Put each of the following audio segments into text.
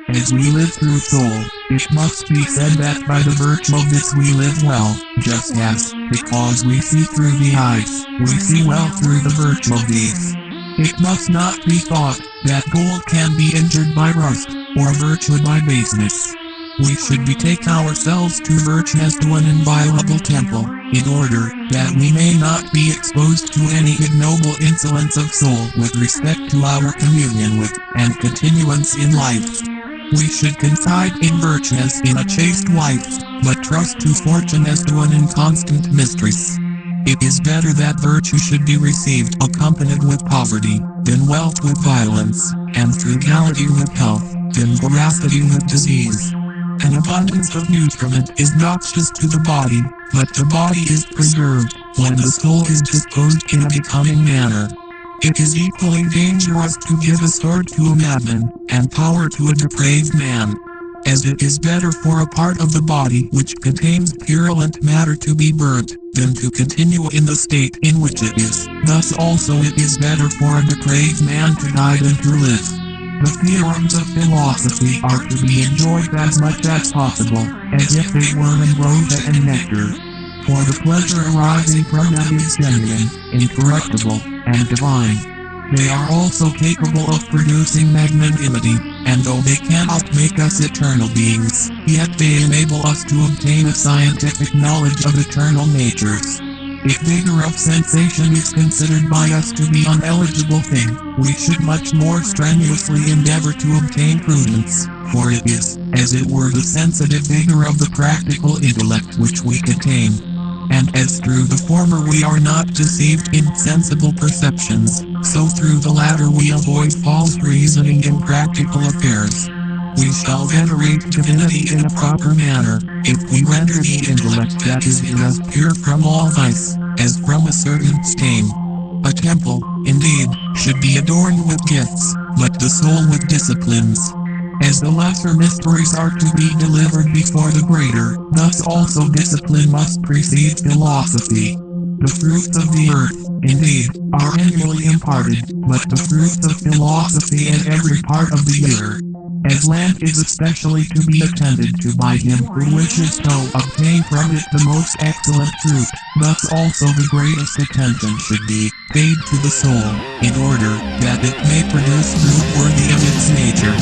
As we live through soul, it must be said that by the virtue of this we live well, just as, because we see through the eyes, we see well through the virtue of these. It must not be thought that gold can be injured by rust, or virtue by baseness. We should betake ourselves to virtue as to an inviolable temple, in order that we may not be exposed to any ignoble insolence of soul with respect to our communion with, and continuance in life. We should confide in virtue as in a chaste wife, but trust to fortune as to an inconstant mistress. It is better that virtue should be received accompanied with poverty, than wealth with violence, and frugality with health, than voracity with disease. An abundance of nutriment is noxious to the body, but the body is preserved when the soul is disposed in a becoming manner. It is equally dangerous to give a sword to a madman, and power to a depraved man. As it is better for a part of the body which contains purulent matter to be burnt, than to continue in the state in which it is. Thus also it is better for a depraved man to die than to live. The theorems of philosophy are to be enjoyed as much as possible, as if they were ambrosia and nectar. For the pleasure arising from them is genuine, incorruptible, and divine. They are also capable of producing magnanimity, and though they cannot make us eternal beings, yet they enable us to obtain a scientific knowledge of eternal natures. If vigor of sensation is considered by us to be an uneligible thing, we should much more strenuously endeavor to obtain prudence, for it is, as it were, the sensitive vigor of the practical intellect which we contain. And as through the former we are not deceived in sensible perceptions, so through the latter we avoid false reasoning in practical affairs. We shall venerate divinity in a proper manner, if we render the intellect that is in us pure from all vice, as from a certain stain. A temple, indeed, should be adorned with gifts, but the soul with disciplines. As the lesser mysteries are to be delivered before the greater, thus also discipline must precede philosophy. The fruits of the earth, indeed, are annually imparted, but the fruits of philosophy in every part of the year. As land is especially to be attended to by him who wishes to obtain from it the most excellent fruit, thus also the greatest attention should be paid to the soul, in order that it may produce fruit worthy of its nature.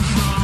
From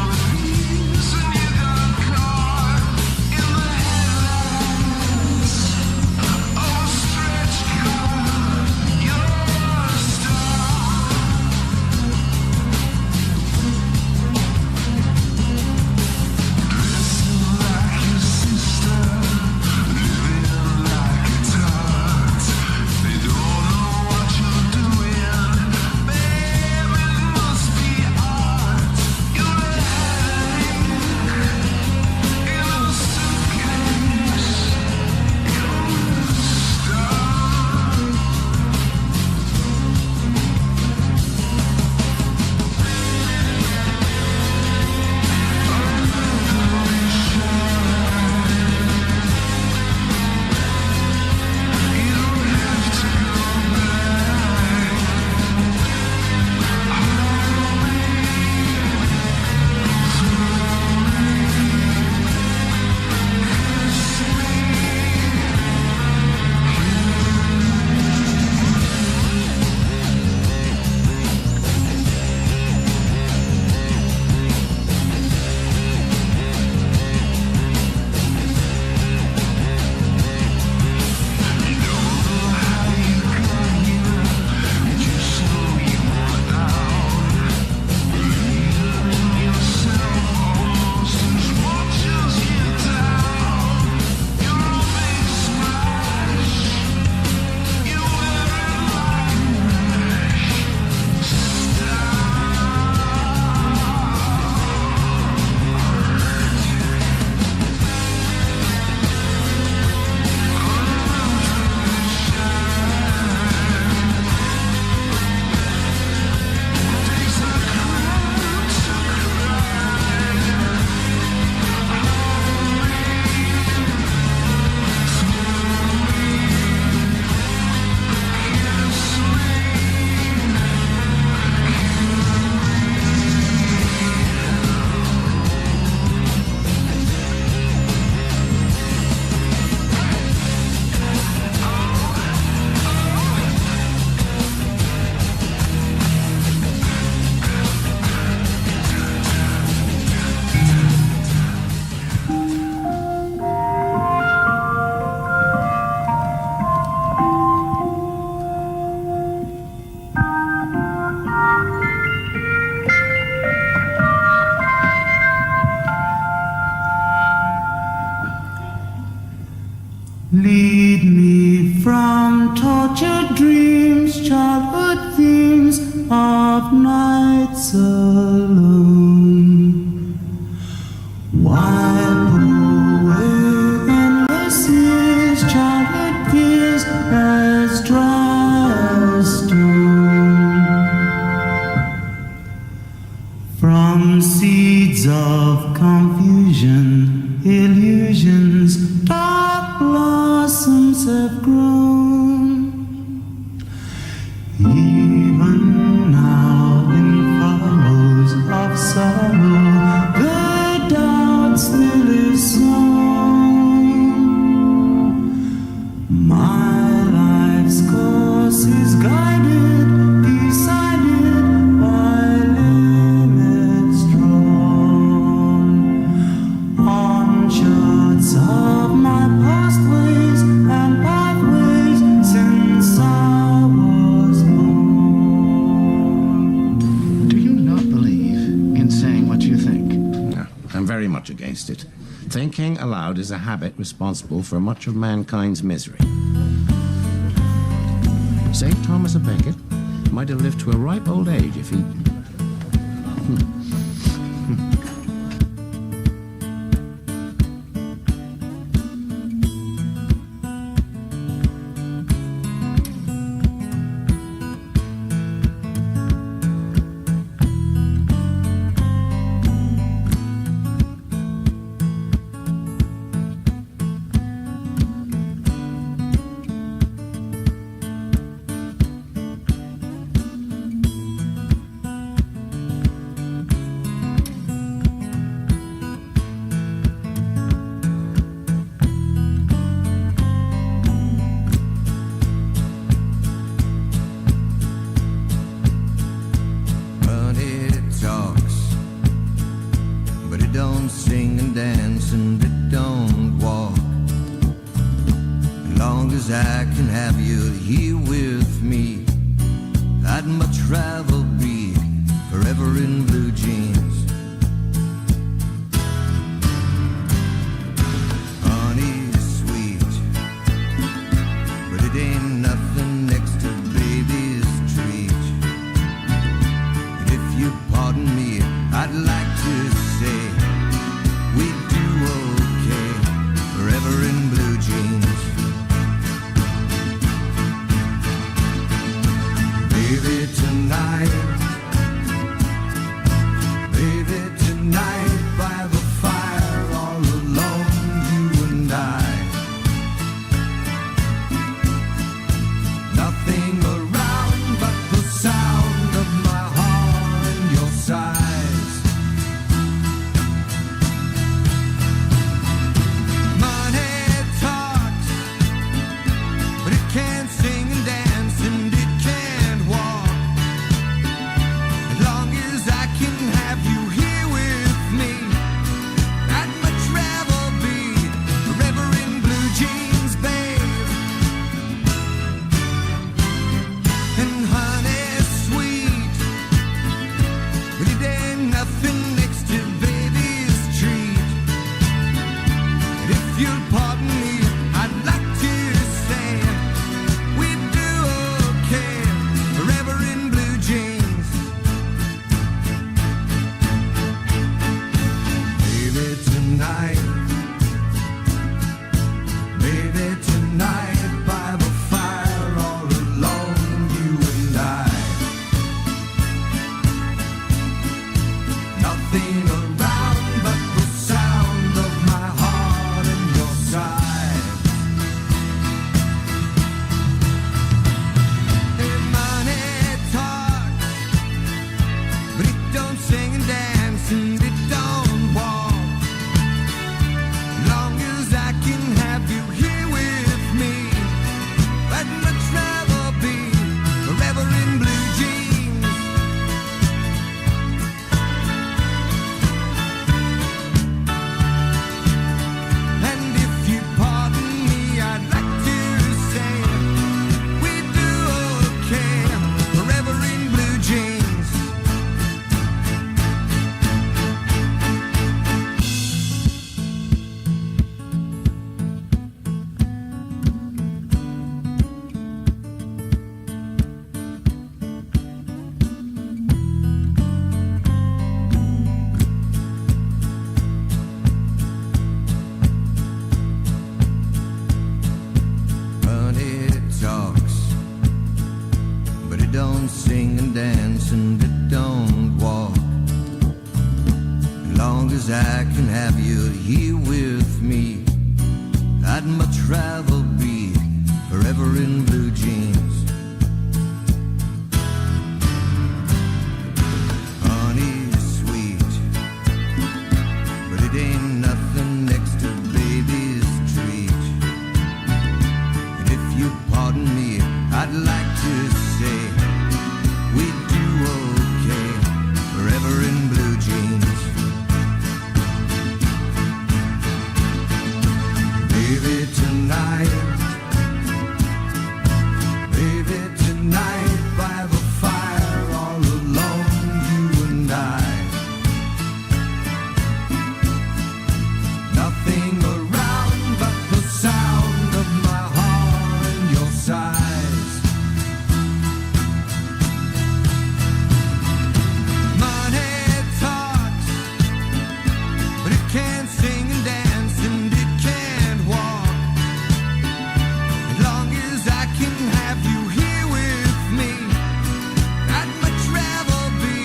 of nights alone. Wipe away endless years, childhood fears as dry as stone. From seeds of confusion, illusions, dark blossoms have grown. Even now in furrows of sorrow, the doubt still is sown. My life's course is guided, decided by limits drawn on charts of my past ways and pathways since I was born. Do you not believe in saying what you think? No, I'm very much against it. Thinking aloud is a habit responsible for much of mankind's misery. St. Thomas of Becket might have lived to a ripe old age if he... Money talks, but it don't sing and dance and it don't walk. As long as I can have you here with me, I'd much rather be forever in blue jeans. Honey's sweet, but it ain't nothing next to baby's treat. And if you pardon me, I'd like to say we do okay forever in blue jeans. Baby, tonight, by the fire, all alone, you and I. Nothing around but the sound of my heart and your sighs. Money talks, but it can't sing and dance and it can't walk. As long as I can have you here with me, I'd much rather be forever in blue jeans, babe. And honey's sweet, but it ain't nothing next to baby's treat. And if you'll pardon me, I'd like to say we do okay forever in blue jeans. Baby, tonight, by the fire, all alone, you and I. Nothing around but the sound of my heart and your sighs. Hey, money talks, but it don't sing and dance and it don't walk. Long as I can have you here with me, I'd much rather be forever in blue jeans. sing and dance and it don't walk. As long as I can have you here with me, I'd much rather be forever in blue jeans. Honey's sweet, but it ain't nothing next to baby's treat. And if you pardon me, I'd like to say we do okay forever in blue jeans. Baby, tonight, baby, tonight, by the fire, all alone, you and I. Nothing around but the sound of my heart and your sighs. Money talks, but it can't sing and dance and it can't walk. As long as I can have you here with me, I'd much rather be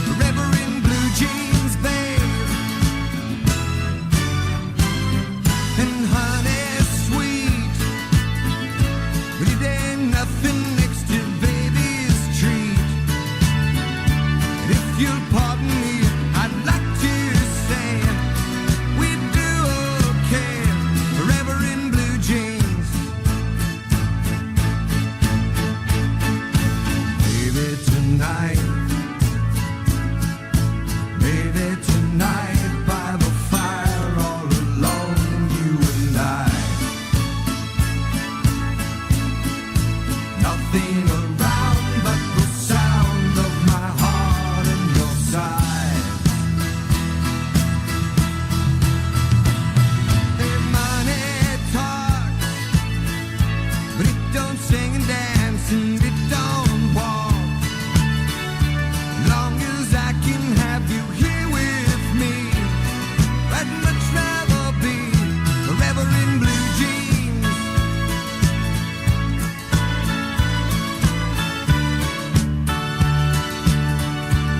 forever in blue jeans, babe. And honey's sweet, but it ain't nothing next to baby's treat. And if you'll pardon me, I'd like to say we do okay forever in blue jeans. Baby, tonight, baby, tonight, by the fire, all alone, you and I. Nothing around but the sound of my heart and your sighs. Hey, money talks, but it don't sing and dance and it don't walk. As long as I can have you here with me, I'd much rather be forever in blue jeans.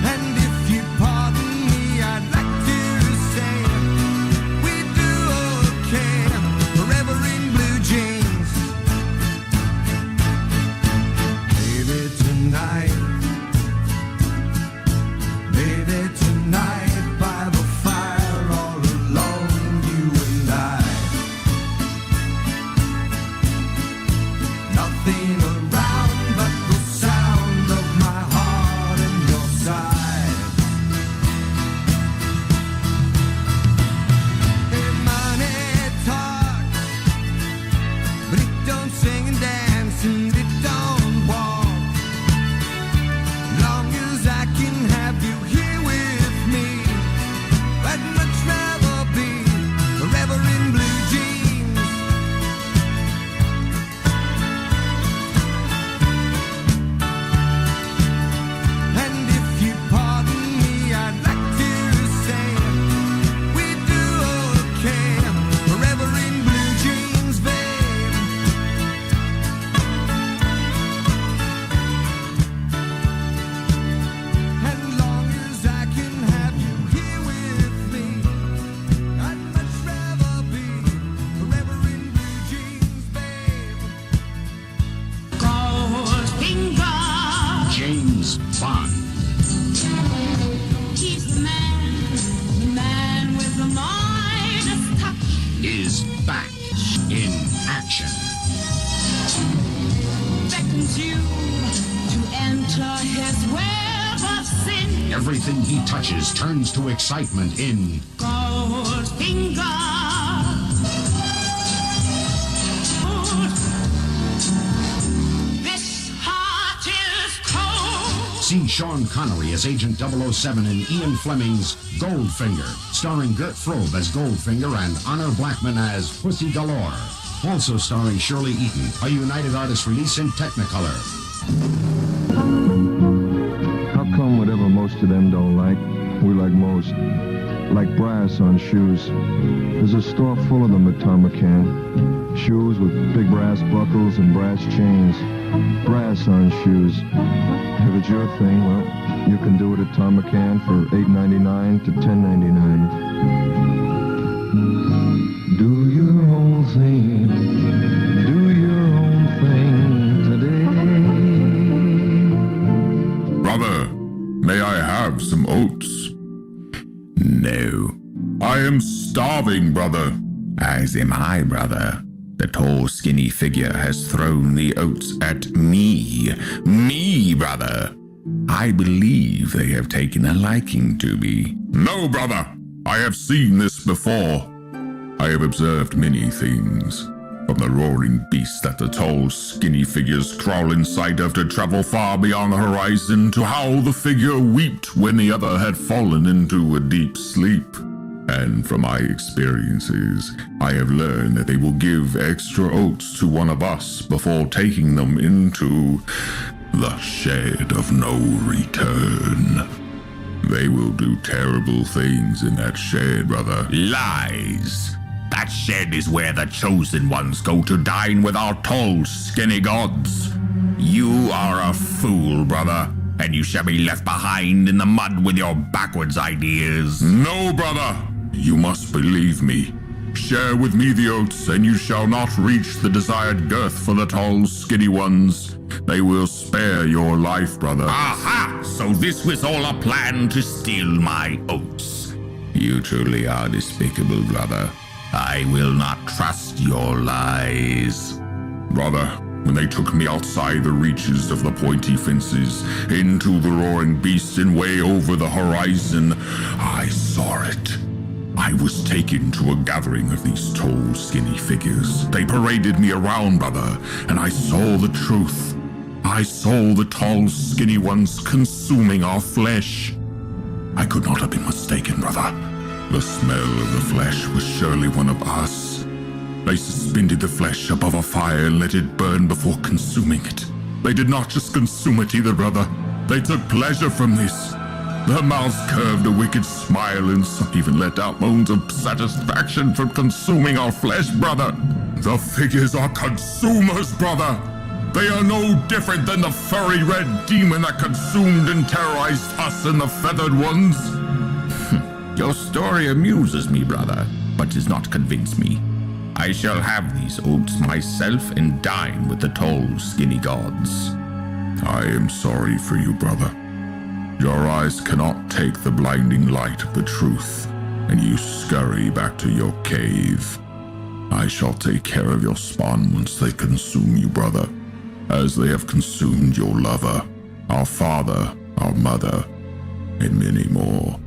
And if you pardon me, I'd like to say we do okay forever in blue jeans. Baby, tonight, baby, tonight, by the fire, all alone, you and I. Nothing around but the sound of my heart and your sighs. Hey, money talks, but it don't sing and dance and it don't walk. As long as I can have you here with me, I'd much rather be forever in blue jeans. And if you pardon me, I'd like to say we do okay forever in blue jeans, babe. As long as I can have you here with me, I'd much rather be forever in blue jeans, babe. Goldfinger, James Bond. he's the man with the Midas touch. Is back in action. Beckons you to enter his web of sin. Everything he touches turns to excitement in Goldfinger. This heart is cold. See Sean Connery as Agent 007 in Ian Fleming's Goldfinger, starring Gert Frobe as Goldfinger and Honor Blackman as Pussy Galore. Also starring Shirley Eaton, a United Artists release in Technicolor. How come whatever most of them don't like, we like most? Like brass on shoes. There's a store full of them at Tom McCann. Shoes with big brass buckles and brass chains. brass on shoes. If it's your thing, well, you can do it at Tom McCann for $8.99 to $10.99. Do your own thing. Do your own thing today. Brother, may I have some oats? No. I am starving, brother. As am I, brother. The tall, skinny figure has thrown the oats at me. Me, brother. I believe they have taken a liking to me. No, brother. I have seen this before. I have observed many things. From the roaring beast that the tall, skinny figures crawl inside of to travel far beyond the horizon, to how the figure wept when the other had fallen into a deep sleep. And from my experiences, I have learned that they will give extra oats to one of us before taking them into the shed of no return. They will do terrible things in that shed, brother. Lies! That shed is where the chosen ones go to dine with our tall, skinny gods. You are a fool, brother, and you shall be left behind in the mud with your backwards ideas. No, brother! You must believe me. Share with me the oats, and you shall not reach the desired girth for the tall, skinny ones. They will spare your life, brother. Aha! So this was all a plan to steal my oats. You truly are despicable, brother. I will not trust your lies. Brother, when they took me outside the reaches of the pointy fences, into the roaring beast and way over the horizon, I saw it. I was taken to a gathering of these tall, skinny figures. They paraded me around, brother, and I saw the truth. I saw the tall, skinny ones consuming our flesh. I could not have been mistaken, brother. The smell of the flesh was surely one of us. They suspended the flesh above a fire and let it burn before consuming it. They did not just consume it either, brother. They took pleasure from this. Their mouths curved a wicked smile, and some even let out moans of satisfaction from consuming our flesh, brother. The figures are consumers, brother. They are no different than the furry red demon that consumed and terrorized us and the feathered ones. Your story amuses me, brother, but does not convince me. I shall have these oats myself and dine with the tall, skinny gods. I am sorry for you, brother. Your eyes cannot take the blinding light of the truth, and you scurry back to your cave. I shall take care of your spawn once they consume you, brother, as they have consumed your lover, our father, our mother, and many more.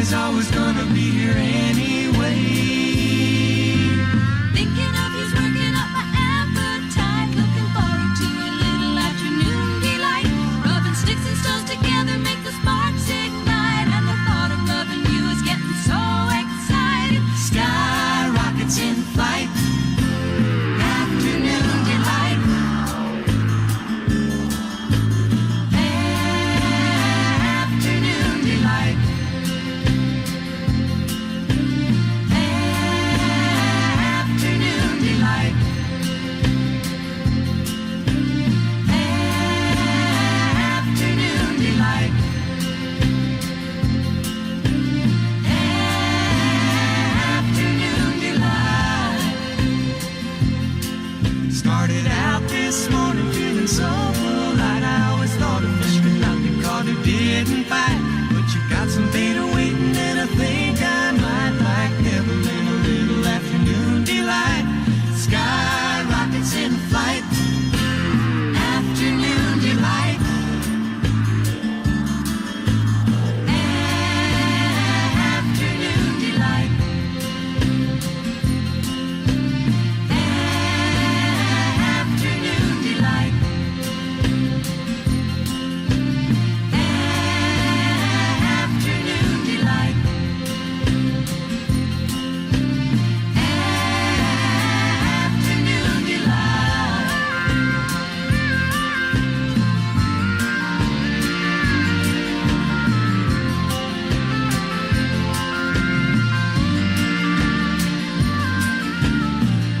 is always gonna be here anyway. Thinking of you's working up my appetite. Looking forward to a little afternoon delight. Rubbing sticks and stones together make the sparks ignite. And the thought of loving you is getting so exciting. Sky rockets in flight. Afternoon delight. Afternoon delight. Afternoon delight. Afternoon delight. Afternoon delight. Started out this morning feeling so polite. I always thought a fish could not be caught who didn't fight. But you got some bait waiting and I think I might like Evelyn a little afternoon delight. Sky rockets in flight. Afternoon delight. Afternoon delight. Afternoon delight. Afternoon delight. Afternoon delight.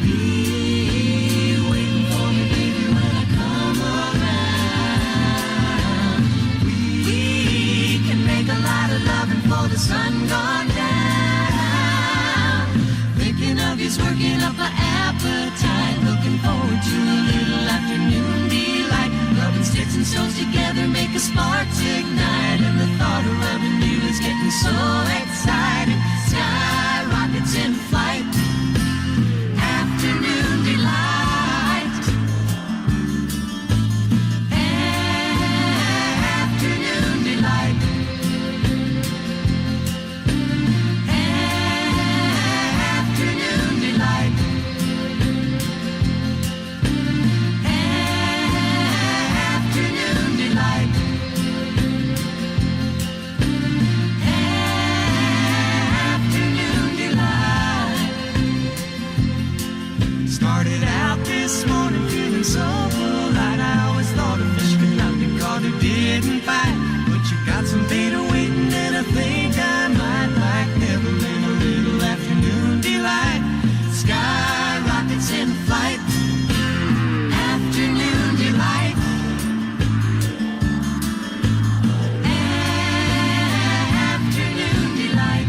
Be waiting for me, baby, when I come around. We can make a lot of loving for the sun gone down. Thinking of you's working up an appetite. Looking forward to a little afternoon delight. Rubbing sticks and stones together make a sparks ignite. And the thought of rubbing you is getting so exciting. Sky rockets in flight. Afternoon delight. Afternoon delight. Afternoon delight. Afternoon delight. Afternoon delight. Started out this morning feeling so polite. I always thought a fish could not be caught who didn't fight. But you got some bait waiting and I think I might like Evelyn a little afternoon delight. Sky rockets in flight. Afternoon delight. Afternoon delight.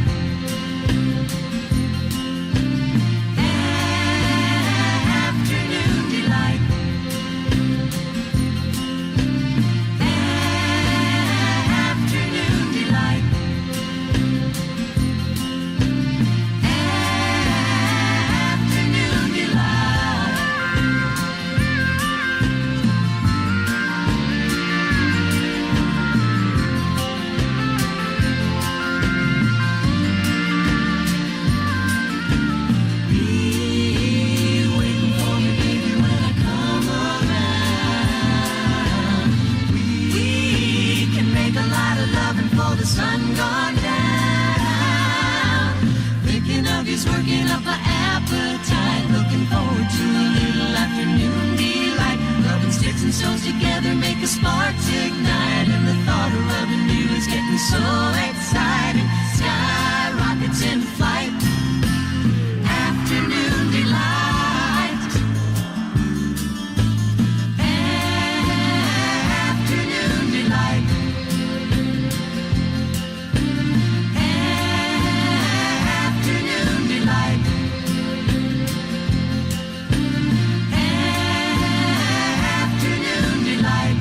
Afternoon delight. Afternoon delight. Afternoon delight. Be waiting for me, baby, when I come around. We can make a lot of loving for the sun gone down. Thinking of you's working up an appetite. Looking forward to a little afternoon delight. Rubbing sticks and stones together make a sparks ignite. And the thought of loving you is getting so exciting. Sky rockets in flight. Afternoon delight. Afternoon delight. Afternoon delight. Afternoon delight.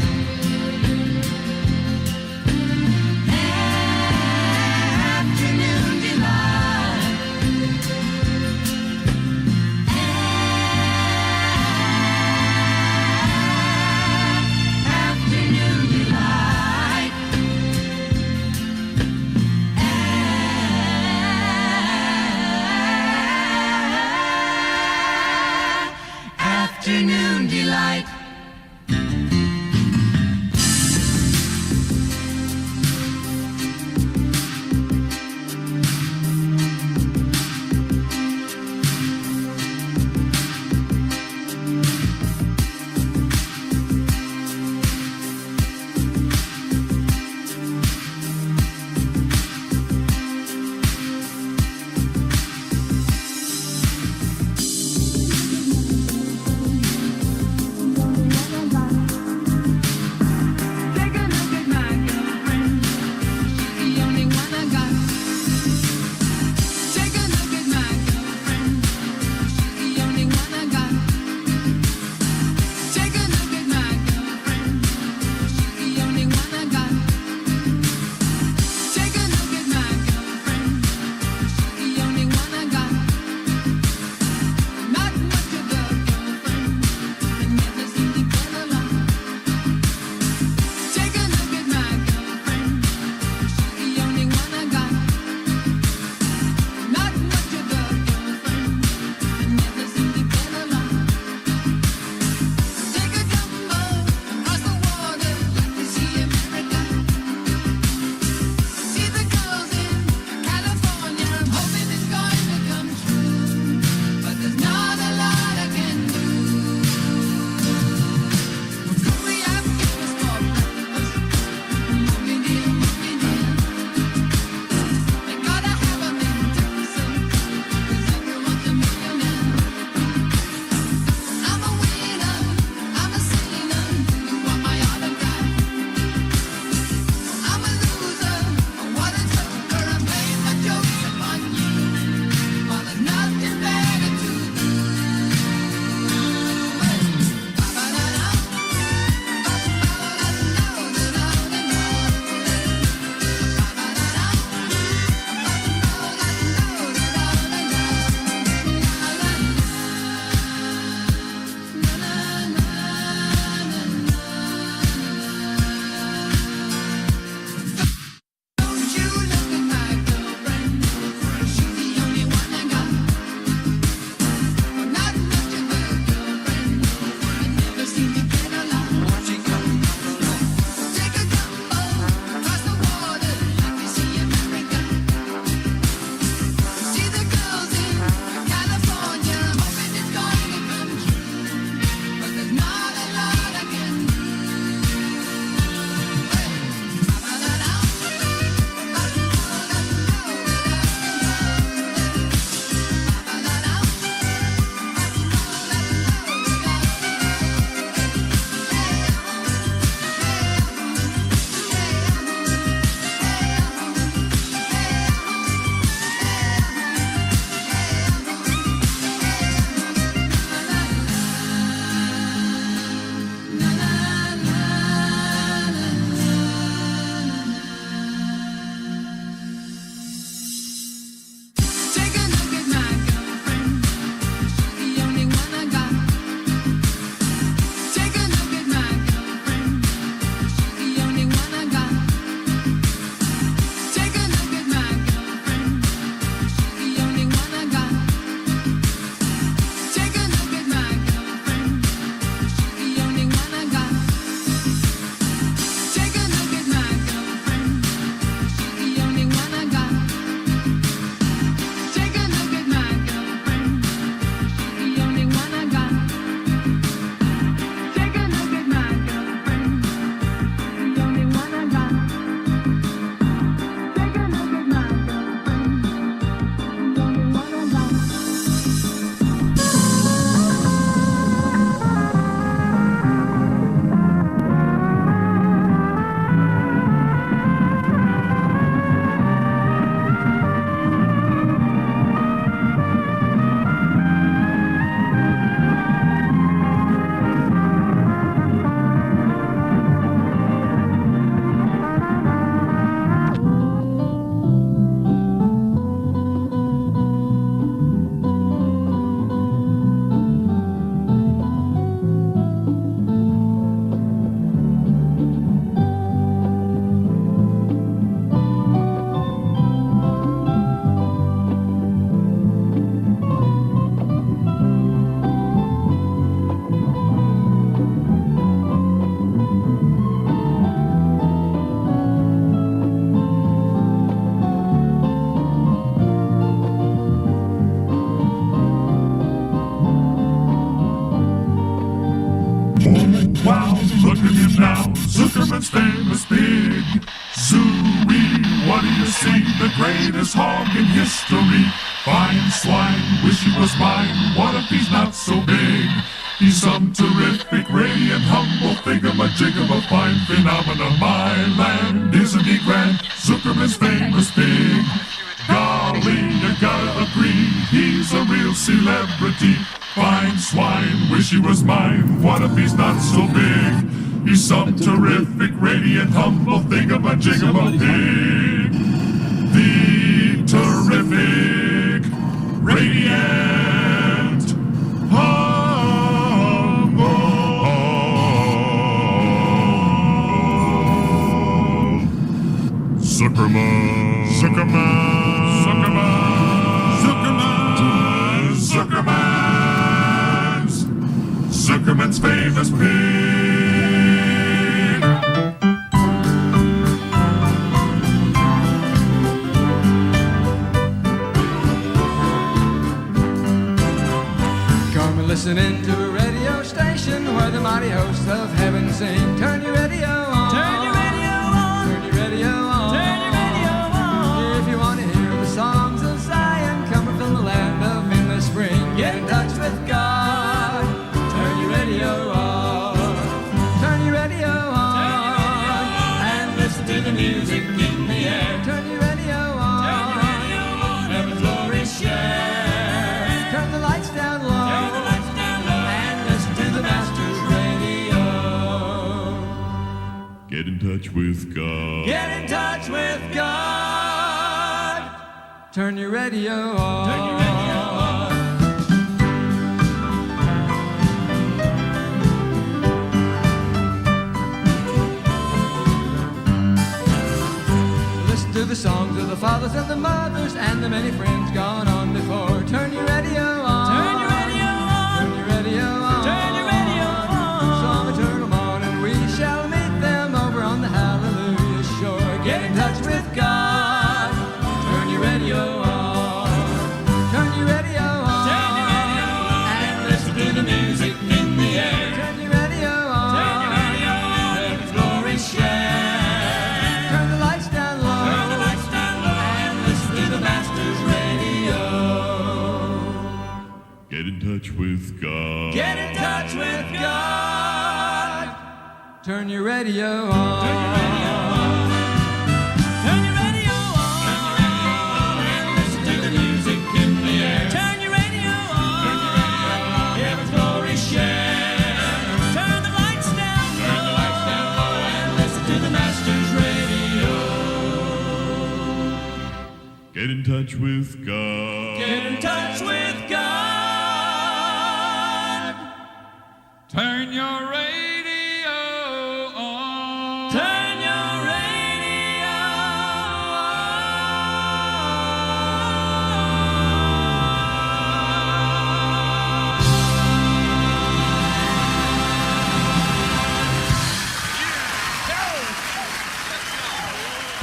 Wow, look at him now, Zuckerman's famous pig. Zooey, what do you see? The greatest hog in history. Fine swine, wish he was mine. What if he's not so big? He's some terrific, radiant, humble thingamajig of a fine phenomenon. My land, isn't he grand? Zuckerman's famous pig. Golly, you gotta agree, he's a real celebrity. Fine swine, wish he was mine. What if he's not so big? He's some terrific, radiant, humble thingamajig of a pig. The terrific, radiant, humble. Zuckerman. Zuckerman. Zuckerman. Zuckerman. Zuckerman's. Zuckerman's famous pig. Come and listen into a radio station where the mighty hosts of heaven sing. Turn your radio on. Turn your radio on. Turn your radio on. Turn your radio on. If you want to hear the songs of Zion coming from the land of endless spring, get in touch with God. Turn your radio on. Turn your radio on. And listen to the music in the air. Turn your radio on. Turn your radio on. Heaven's glory share. Turn the lights down low. Get in touch with God. Get in touch with God. Turn your radio on. Turn your radio on. Listen to the songs of the fathers and the mothers and the many friends gone on before. Turn your radio on. Turn your radio on. Turn your radio on. Turn your radio on. Some eternal morning we shall meet them over on the Hallelujah shore. Get in touch with God. Turn your radio on. Turn your radio on. Turn your radio on. And listen to the music in the air. Turn your radio on. Turn your radio on. Heaven's glory share. Turn the lights down low. Turn the lights down low. And listen to the Master's radio. Get in touch with God. Get in touch with God. Turn your radio on. Turn your radio on. Turn your radio on. Turn your radio on. And listen to the music in the air. Turn your radio on. Turn your radio on. Heaven's glory share. Turn the lights down low. Turn the lights down low. And listen to the Master's radio. Get in touch with God. Get in touch with God. Turn your radio on. Turn your radio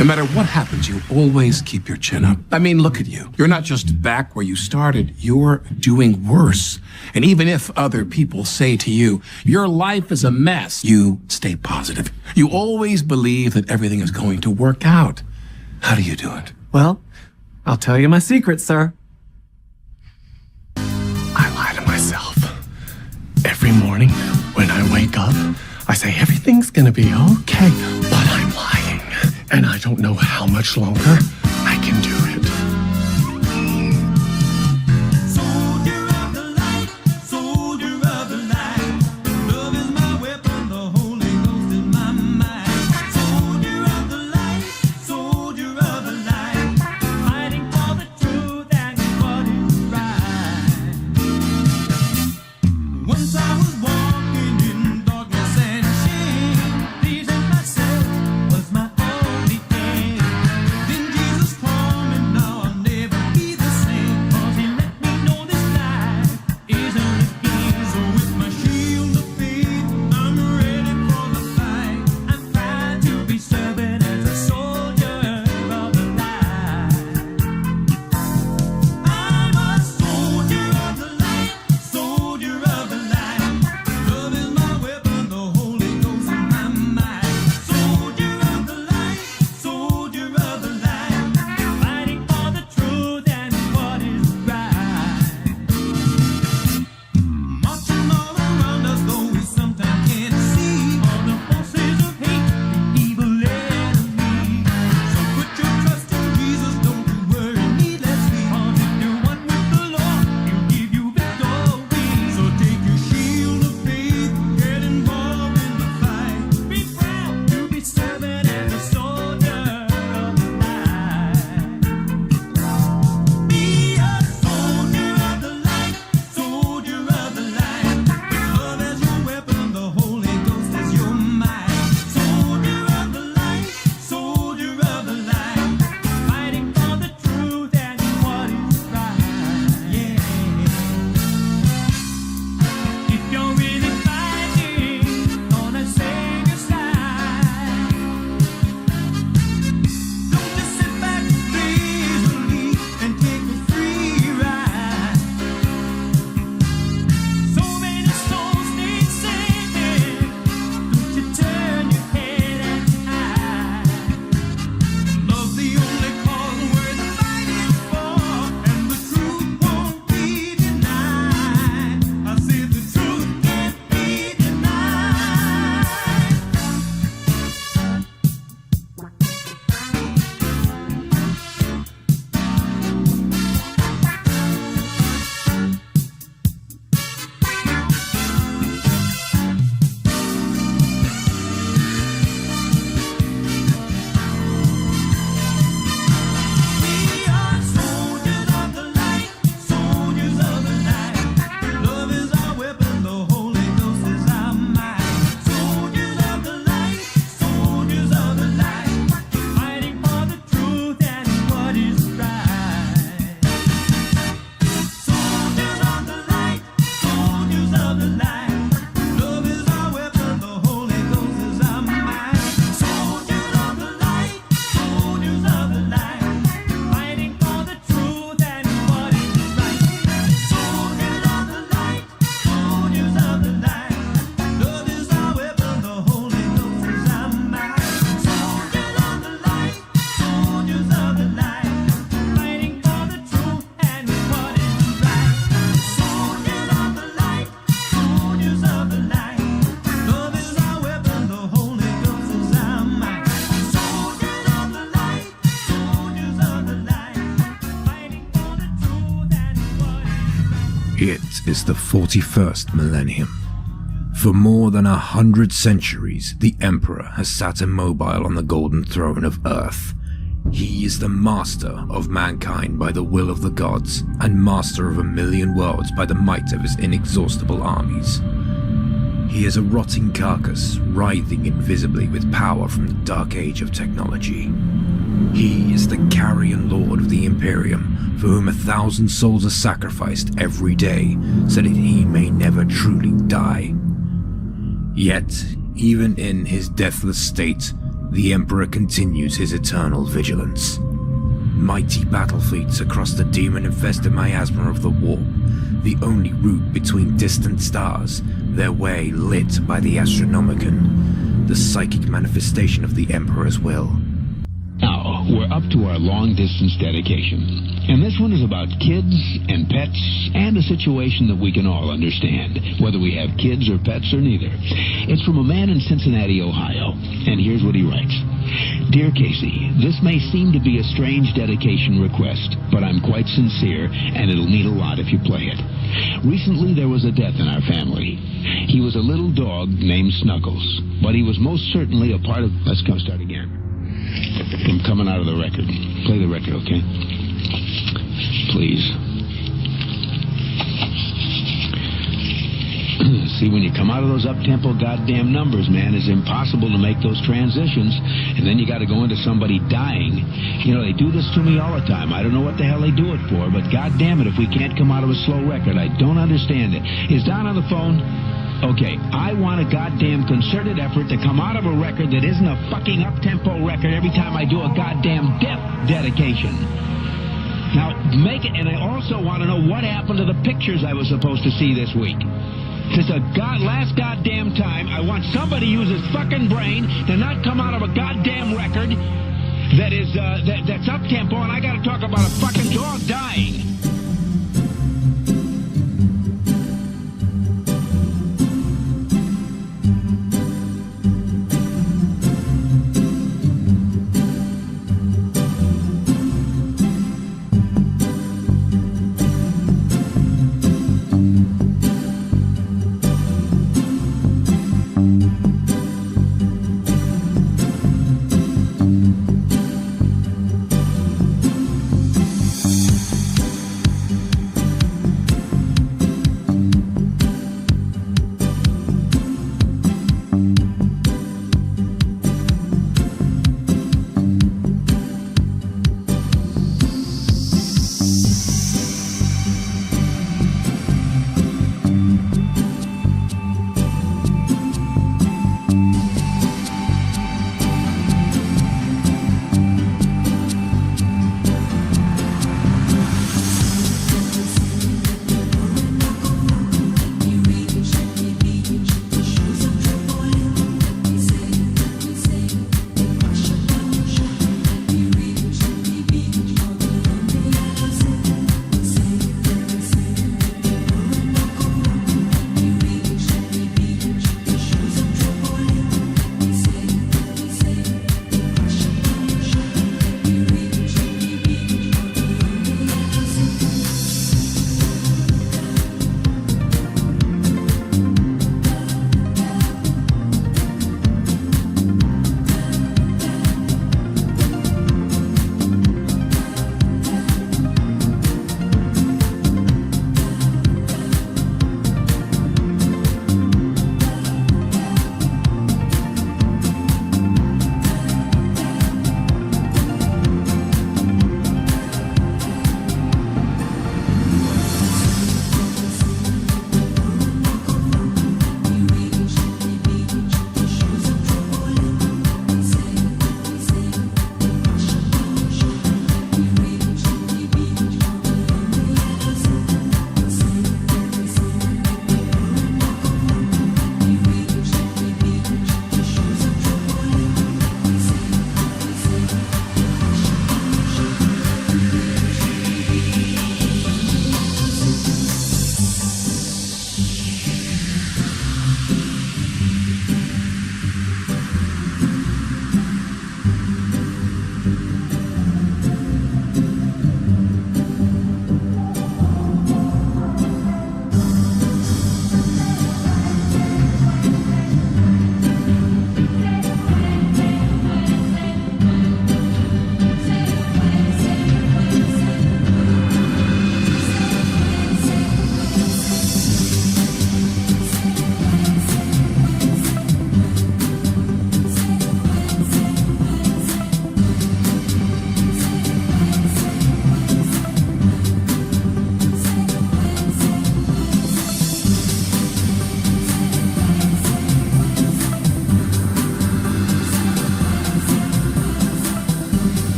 No matter what happens, you always keep your chin up. I mean, look at you. You're not just back where you started, you're doing worse. And even if other people say to you, your life is a mess, you stay positive. You always believe that everything is going to work out. How do you do it? Well, I'll tell you my secret, sir. I lie to myself. Every morning when I wake up, I say everything's gonna be okay, but I'm lying. And I don't know how much longer I can do it. Soldier of the light, soldier of the light. Love is my weapon, the Holy Ghost is my mind. Soldier of the light, soldier of the light. Fighting for the truth and what is right. Once I was walking in darkness and shame, pleasing myself was my only aim. Then Jesus It is the 41st millennium. For more than 100 centuries, the Emperor has sat immobile on the golden throne of Earth. He is the master of mankind by the will of the gods, and master of 1,000,000 worlds by the might of his inexhaustible armies. He is a rotting carcass, writhing invisibly with power from the dark age of technology. He is the carrion lord of the Imperium, for whom 1,000 souls are sacrificed every day, so that he may never truly die. Yet, even in his deathless state, the Emperor continues his eternal vigilance. Mighty battle fleets across the demon-infested miasma of the warp, the only route between distant stars, their way lit by the Astronomicon, the psychic manifestation of the Emperor's will. Now, we're up to our long-distance dedication. And this one is about kids and pets and a situation that we can all understand, whether we have kids or pets or neither. It's from a man in Cincinnati, Ohio. And here's what he writes. Dear Casey, this may seem to be a strange dedication request, but I'm quite sincere, and it'll mean a lot if you play it. Recently, there was a death in our family. He was a little dog named Snuggles, but he was most certainly a part of... Let's go start again. I'm coming out of the record. Play the record, okay? Please. See, when you come out of those up-tempo goddamn numbers, man, it's impossible to make those transitions. And then you got to go into somebody dying. You know, they do this to me all the time. I don't know what the hell they do it for, but goddamn it, if we can't come out of a slow record, I don't understand it. Is Don on the phone? Okay, I want a goddamn concerted effort to come out of a record that isn't a fucking up-tempo record every time I do a goddamn death dedication. Now, make it, and I also want to know what happened to the pictures I was supposed to see this week. Since the last goddamn time, I want somebody to use his fucking brain to not come out of a goddamn record that is, that's up-tempo, and I gotta talk about a fucking dog dying.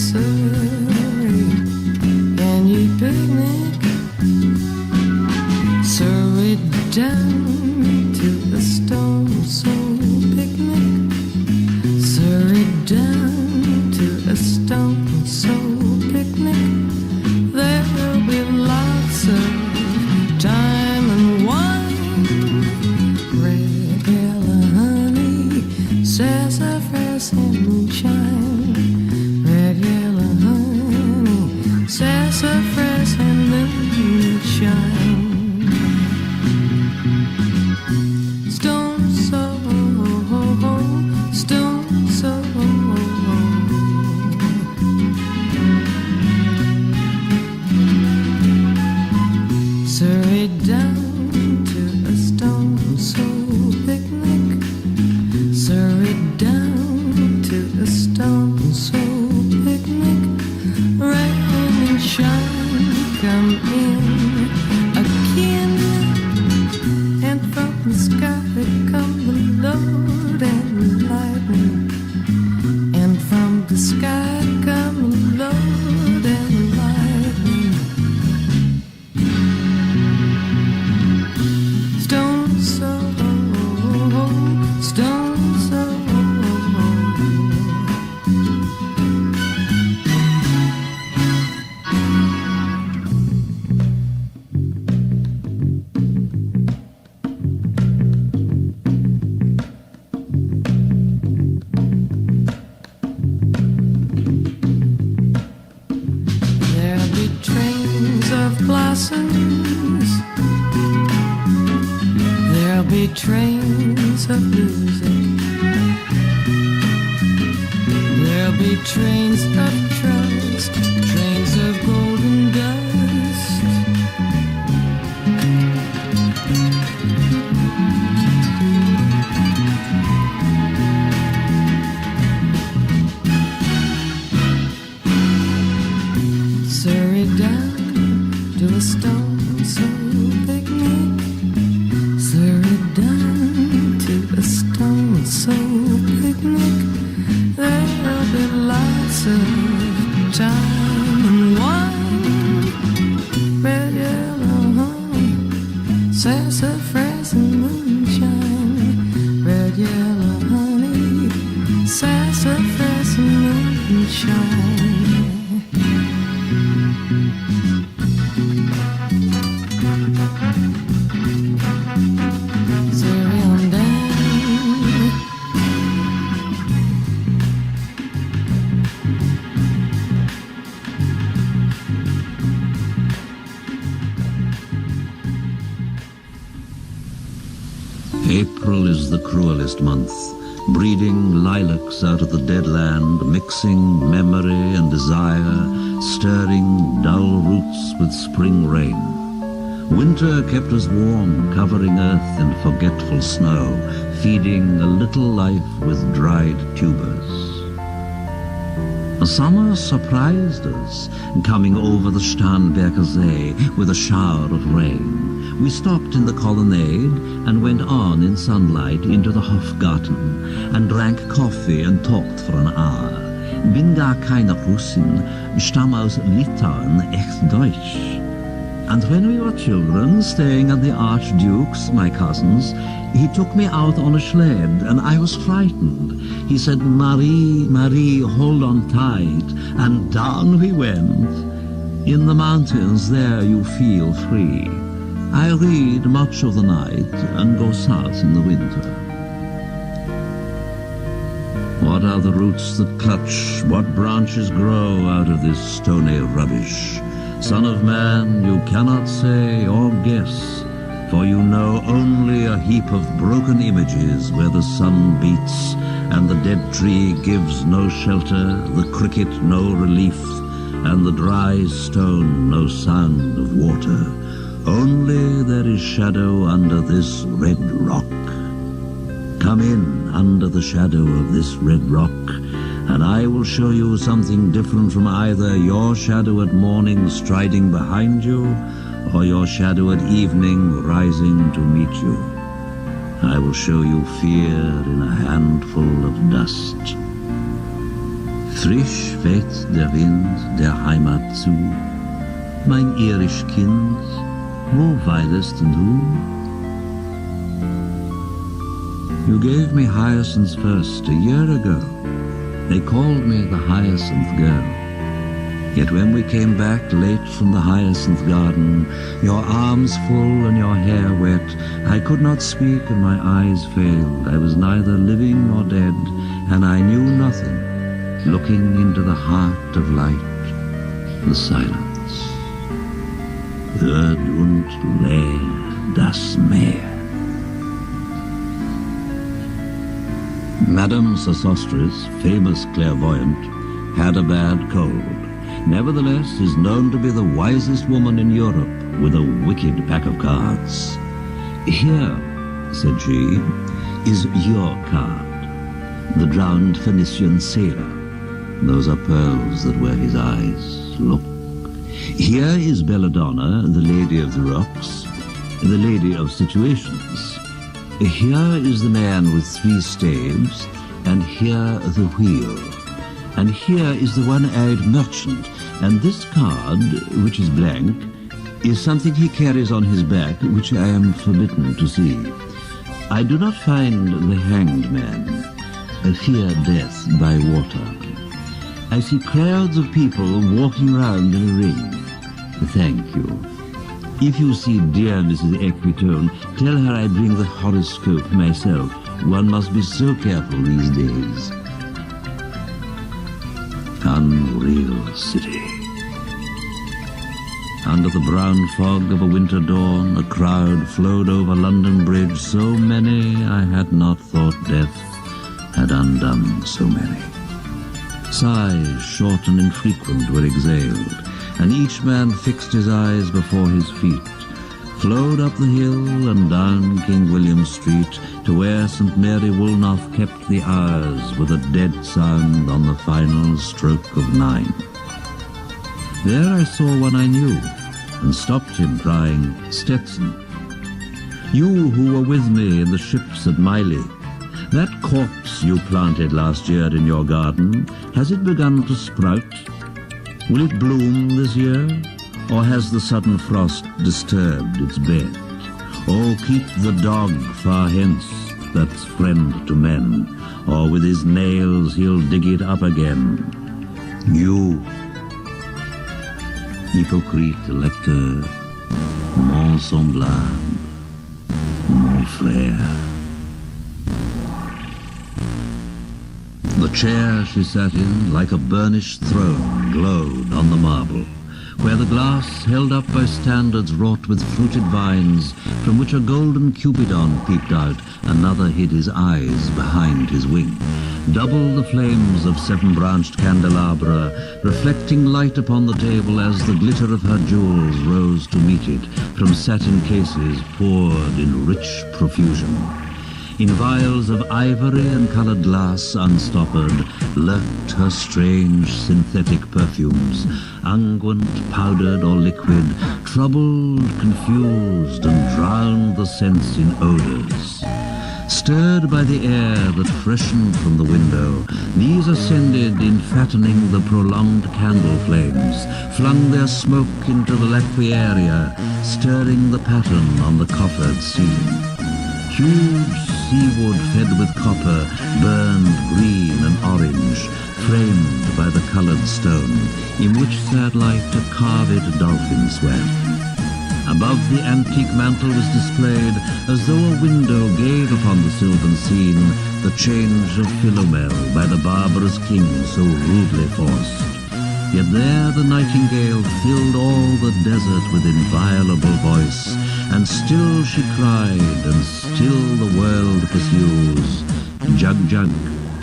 Surrey, and you picnic. Surrey down to the Stone Soul picnic. Surrey down to a Stone Soul picnic. There'll be lots of time and wine. Red, yellow, honey, sassafras and moonshine. Red, yellow, honey, sassafras and moonshine. Stone Soul, Stone Soul. Surrey down to a Stone Soul picnic. Surrey down to a Stone Soul picnic. Rain and shine come in again, and from the sky come the Lord and lightning, and from the sky come the Lord and lightning. Stone Soul, Stone Soul. There'll be trains of blossoms. There'll be trains of music. There'll be trains of trust, trains of golden dust. Surrey down to a Stone Soul picnic. Surrey down to a Stone Soul picnic. There'll be lots of time and wine. Red, yellow, honey, sassafras and moonshine. Red, yellow, honey, sassafras and moonshine. Surrey on down. April is the cruelest month, breeding lilacs out of the dead land, mixing memory and desire, stirring dull roots with spring rain. Winter kept us warm, covering earth in forgetful snow, feeding a little life with dried tubers. Summer surprised us, coming over the Starnberger See with a shower of rain. We stopped in the colonnade and went on in sunlight into the Hofgarten and drank coffee and talked for an hour. Bin gar keine Russin, stamm aus Litauen, echt Deutsch. And when we were children, staying at the Archduke's, my cousin's, he took me out on a sled, and I was frightened. He said, "Marie, Marie, hold on tight," and down we went. In the mountains there you feel free. I read much of the night and go south in the winter. What are the roots that clutch? What branches grow out of this stony rubbish? Son of man, you cannot say or guess, for you know only a heap of broken images where the sun beats and the dead tree gives no shelter, the cricket no relief, and the dry stone no sound of water. Only there is shadow under this red rock. Come in under the shadow of this red rock, and I will show you something different from either your shadow at morning striding behind you, or your shadow at evening rising to meet you. I will show you fear in a handful of dust. Frisch weht der Wind der Heimat zu. Mein irisch Kind, wo weilest du? You gave me hyacinths first a year ago. They called me the hyacinth girl. Yet when we came back late from the hyacinth garden, your arms full and your hair wet, I could not speak and my eyes failed. I was neither living nor dead, and I knew nothing, looking into the heart of light, the silence. Hört und leer das Meer. Madame Sosostris, famous clairvoyant, had a bad cold. Nevertheless is known to be the wisest woman in Europe, with a wicked pack of cards. Here, said she, is your card, the drowned Phoenician sailor. Those are pearls that were his eyes. Look. Here is Belladonna, the lady of the rocks, the lady of situations. Here is the man with 3 staves, and here the wheel. And here is the one-eyed merchant, and this card, which is blank, is something he carries on his back, which I am forbidden to see. I do not find the hanged man, fear death by water. I see crowds of people walking round in a ring. Thank you. If you see dear Mrs. Equitone, tell her I bring the horoscope myself. One must be so careful these days. Unreal city. Under the brown fog of a winter dawn, a crowd flowed over London Bridge, so many I had not thought death had undone so many. Sighs, short and infrequent, were exhaled, and each man fixed his eyes before his feet, flowed up the hill and down King William Street to where St. Mary Woolnoth kept the hours with a dead sound on the final stroke of 9. There I saw one I knew, and stopped him, crying, Stetson, you who were with me in the ships at Miley, that corpse you planted last year in your garden, has it begun to sprout? Will it bloom this year, or has the sudden frost disturbed its bed? Oh, keep the dog far hence, that's friend to men, or with his nails he'll dig it up again. You, hypocrite lecteur, mon semblable, mon frère. The chair she sat in, like a burnished throne, glowed on the marble, where the glass, held up by standards wrought with fruited vines, from which a golden Cupidon peeped out, another hid his eyes behind his wing. Double the flames of 7-branched candelabra, reflecting light upon the table as the glitter of her jewels rose to meet it, from satin cases poured in rich profusion. In vials of ivory and colored glass unstoppered lurked her strange synthetic perfumes, unguent, powdered or liquid, troubled, confused, and drowned the sense in odors. Stirred by the air that freshened from the window, these ascended in fattening the prolonged candle flames, flung their smoke into the laquiarea, stirring the pattern on the coffered ceiling. Huge seawood fed with copper, burned green and orange, framed by the colored stone, in which sat like a carved dolphin swam. Above the antique mantle was displayed, as though a window gave upon the sylvan scene, the change of Philomel by the barbarous king so rudely forced. Yet there the nightingale filled all the desert with inviolable voice, and still she cried, and still the world pursues, jug jug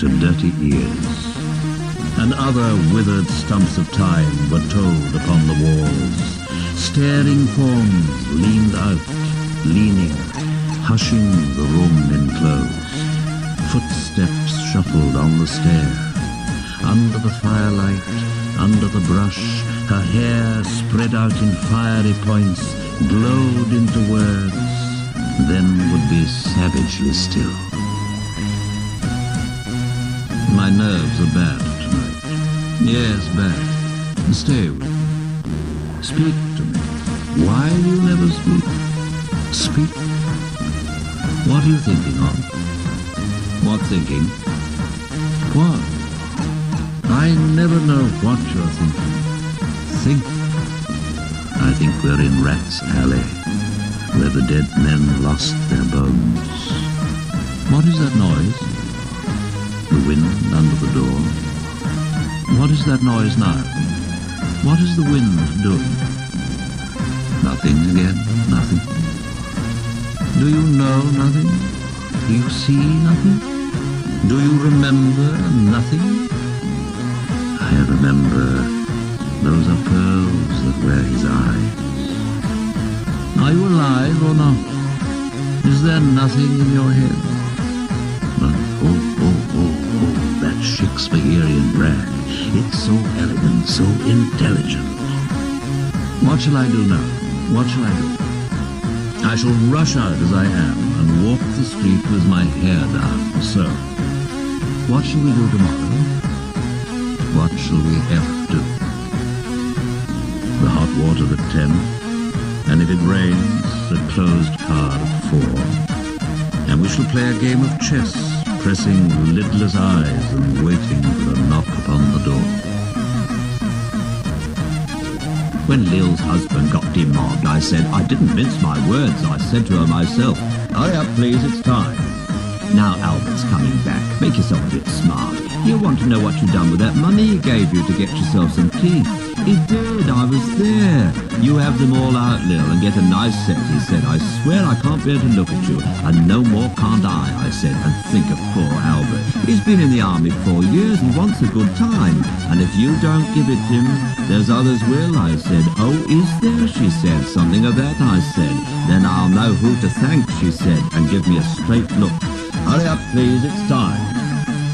to dirty ears. And other withered stumps of time were told upon the walls. Staring forms leaned out, leaning, hushing the room enclosed. Footsteps shuffled on the stair. Under the firelight, under the brush, her hair spread out in fiery points, glowed into words, then would be savagely still. My nerves are bad tonight. Yes, bad. Stay with me. Speak to me. Why do you never speak? Speak. What are you thinking of? What thinking? What? I never know what you're thinking. Think. I think we're in Rat's Alley, where the dead men lost their bones. What is that noise? The wind under the door. What is that noise now? What is the wind doing? Nothing again, nothing. Do you know nothing? Do you see nothing? Do you remember nothing? I remember those are pearls that wear his eyes. Are you alive or not? Is there nothing in your head? Oh, that Shakespearean brag. It's so elegant, so intelligent. What shall I do now? What shall I do? I shall rush out as I am and walk the street with my hair down, so. What shall we do tomorrow? What shall we ever do? The hot water at 10, and if it rains, a closed card at 4. And we shall play a game of chess, pressing lidless eyes and waiting for a knock upon the door. When Lil's husband got demobbed, I said, I didn't mince my words. I said to her myself, hurry up, please, it's time. Now Albert's coming back. Make yourself a bit smart. You want to know what you've done with that money he gave you to get yourself some teeth. He did, I was there. You have them all out, Lil, and get a nice set, he said. I swear I can't bear to look at you. And no more can't I said. And think of poor Albert. He's been in the army 4 years and wants a good time. And if you don't give it him, there's others will, I said. Oh, is there, she said. Something of that, I said. Then I'll know who to thank, she said, and give me a straight look. Hurry up, please, it's time.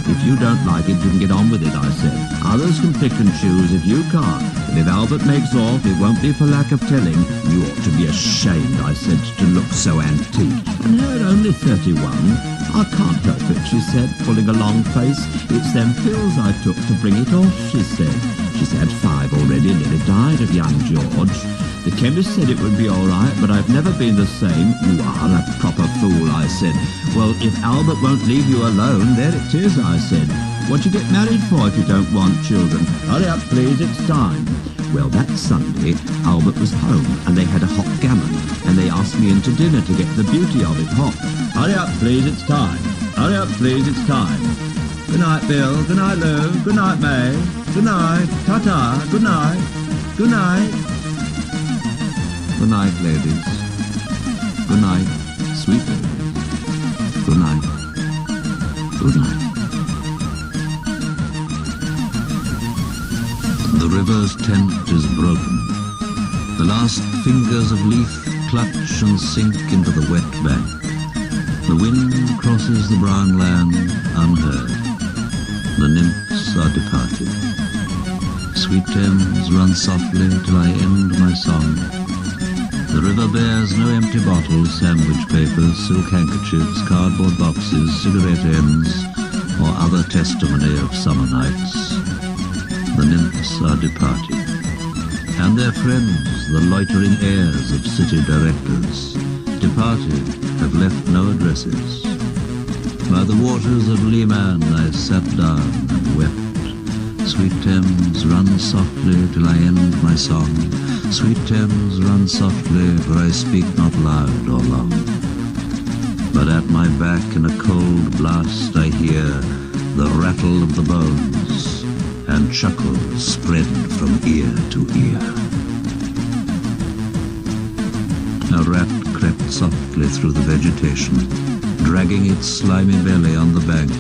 If you don't like it, you can get on with it, I said. Others can pick and choose if you can't. But if Albert makes off, it won't be for lack of telling. You ought to be ashamed, I said, to look so antique. And her only 31. I can't help it, she said, pulling a long face. It's them pills I took to bring it off, she said. She's had 5 already, nearly died of young George. The chemist said it would be all right, but I've never been the same. You are a proper fool, I said. Well, if Albert won't leave you alone, there it is, I said. What you get married for if you don't want children? Hurry up, please, it's time. Well, that Sunday, Albert was home, and they had a hot gammon, and they asked me in to dinner to get the beauty of it hot. Hurry up, please, it's time. Hurry up, please, it's time. Good night, Bill. Good night, Lou. Good night, May. Good night. Ta-ta. Good night. Good night. Good night, ladies. Good night, sweet ladies. Good night. Good night. The river's tent is broken. The last fingers of leaf clutch and sink into the wet bank. The wind crosses the brown land unheard. The nymphs are departed. Sweet Thames, run softly till I end my song. The river bears no empty bottles, sandwich papers, silk handkerchiefs, cardboard boxes, cigarette ends, or other testimony of summer nights. The nymphs are departed, and their friends, the loitering heirs of city directors, departed, have left no addresses. By the waters of Lehman I sat down and wept. Sweet Thames, run softly till I end my song. Sweet Thames, run softly, for I speak not loud or long. But at my back in a cold blast I hear the rattle of the bones, and chuckles spread from ear to ear. A rat crept softly through the vegetation, dragging its slimy belly on the bank,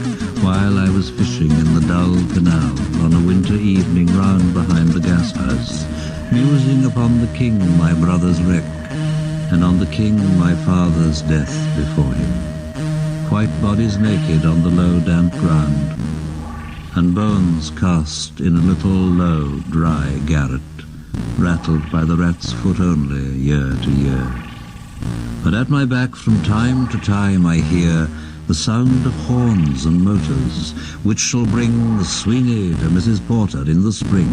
while I was fishing in the dull canal on a winter evening round behind the gas house, musing upon the king my brother's wreck, and on the king my father's death before him. White bodies naked on the low damp ground, and bones cast in a little low dry garret, rattled by the rat's foot only year to year. But at my back from time to time I hear the sound of horns and motors, which shall bring the swingy to Mrs. Porter in the spring.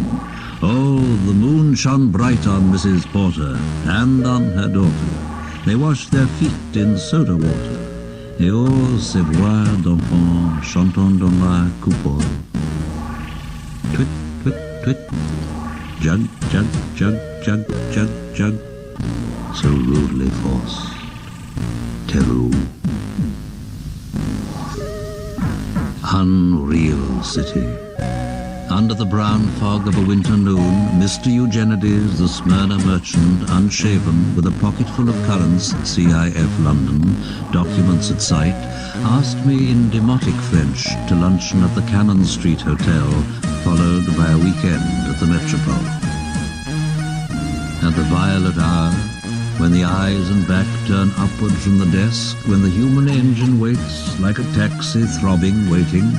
Oh, the moon shone bright on Mrs. Porter and on her daughter. They washed their feet in soda water. Et oh, ces voix d'enfants chantant dans la coupole. Twit, twit, twit. Jug, jug, jug, jug, jug, jug. So rudely forced. Terror. Unreal city. Under the brown fog of a winter noon, Mr. Eugenides, the Smyrna merchant, unshaven, with a pocket full of currants, CIF London, documents at sight, asked me in demotic French to luncheon at the Cannon Street Hotel, followed by a weekend at the Metropole. At the violet hour, when the eyes and back turn upward from the desk, when the human engine waits like a taxi throbbing, waiting,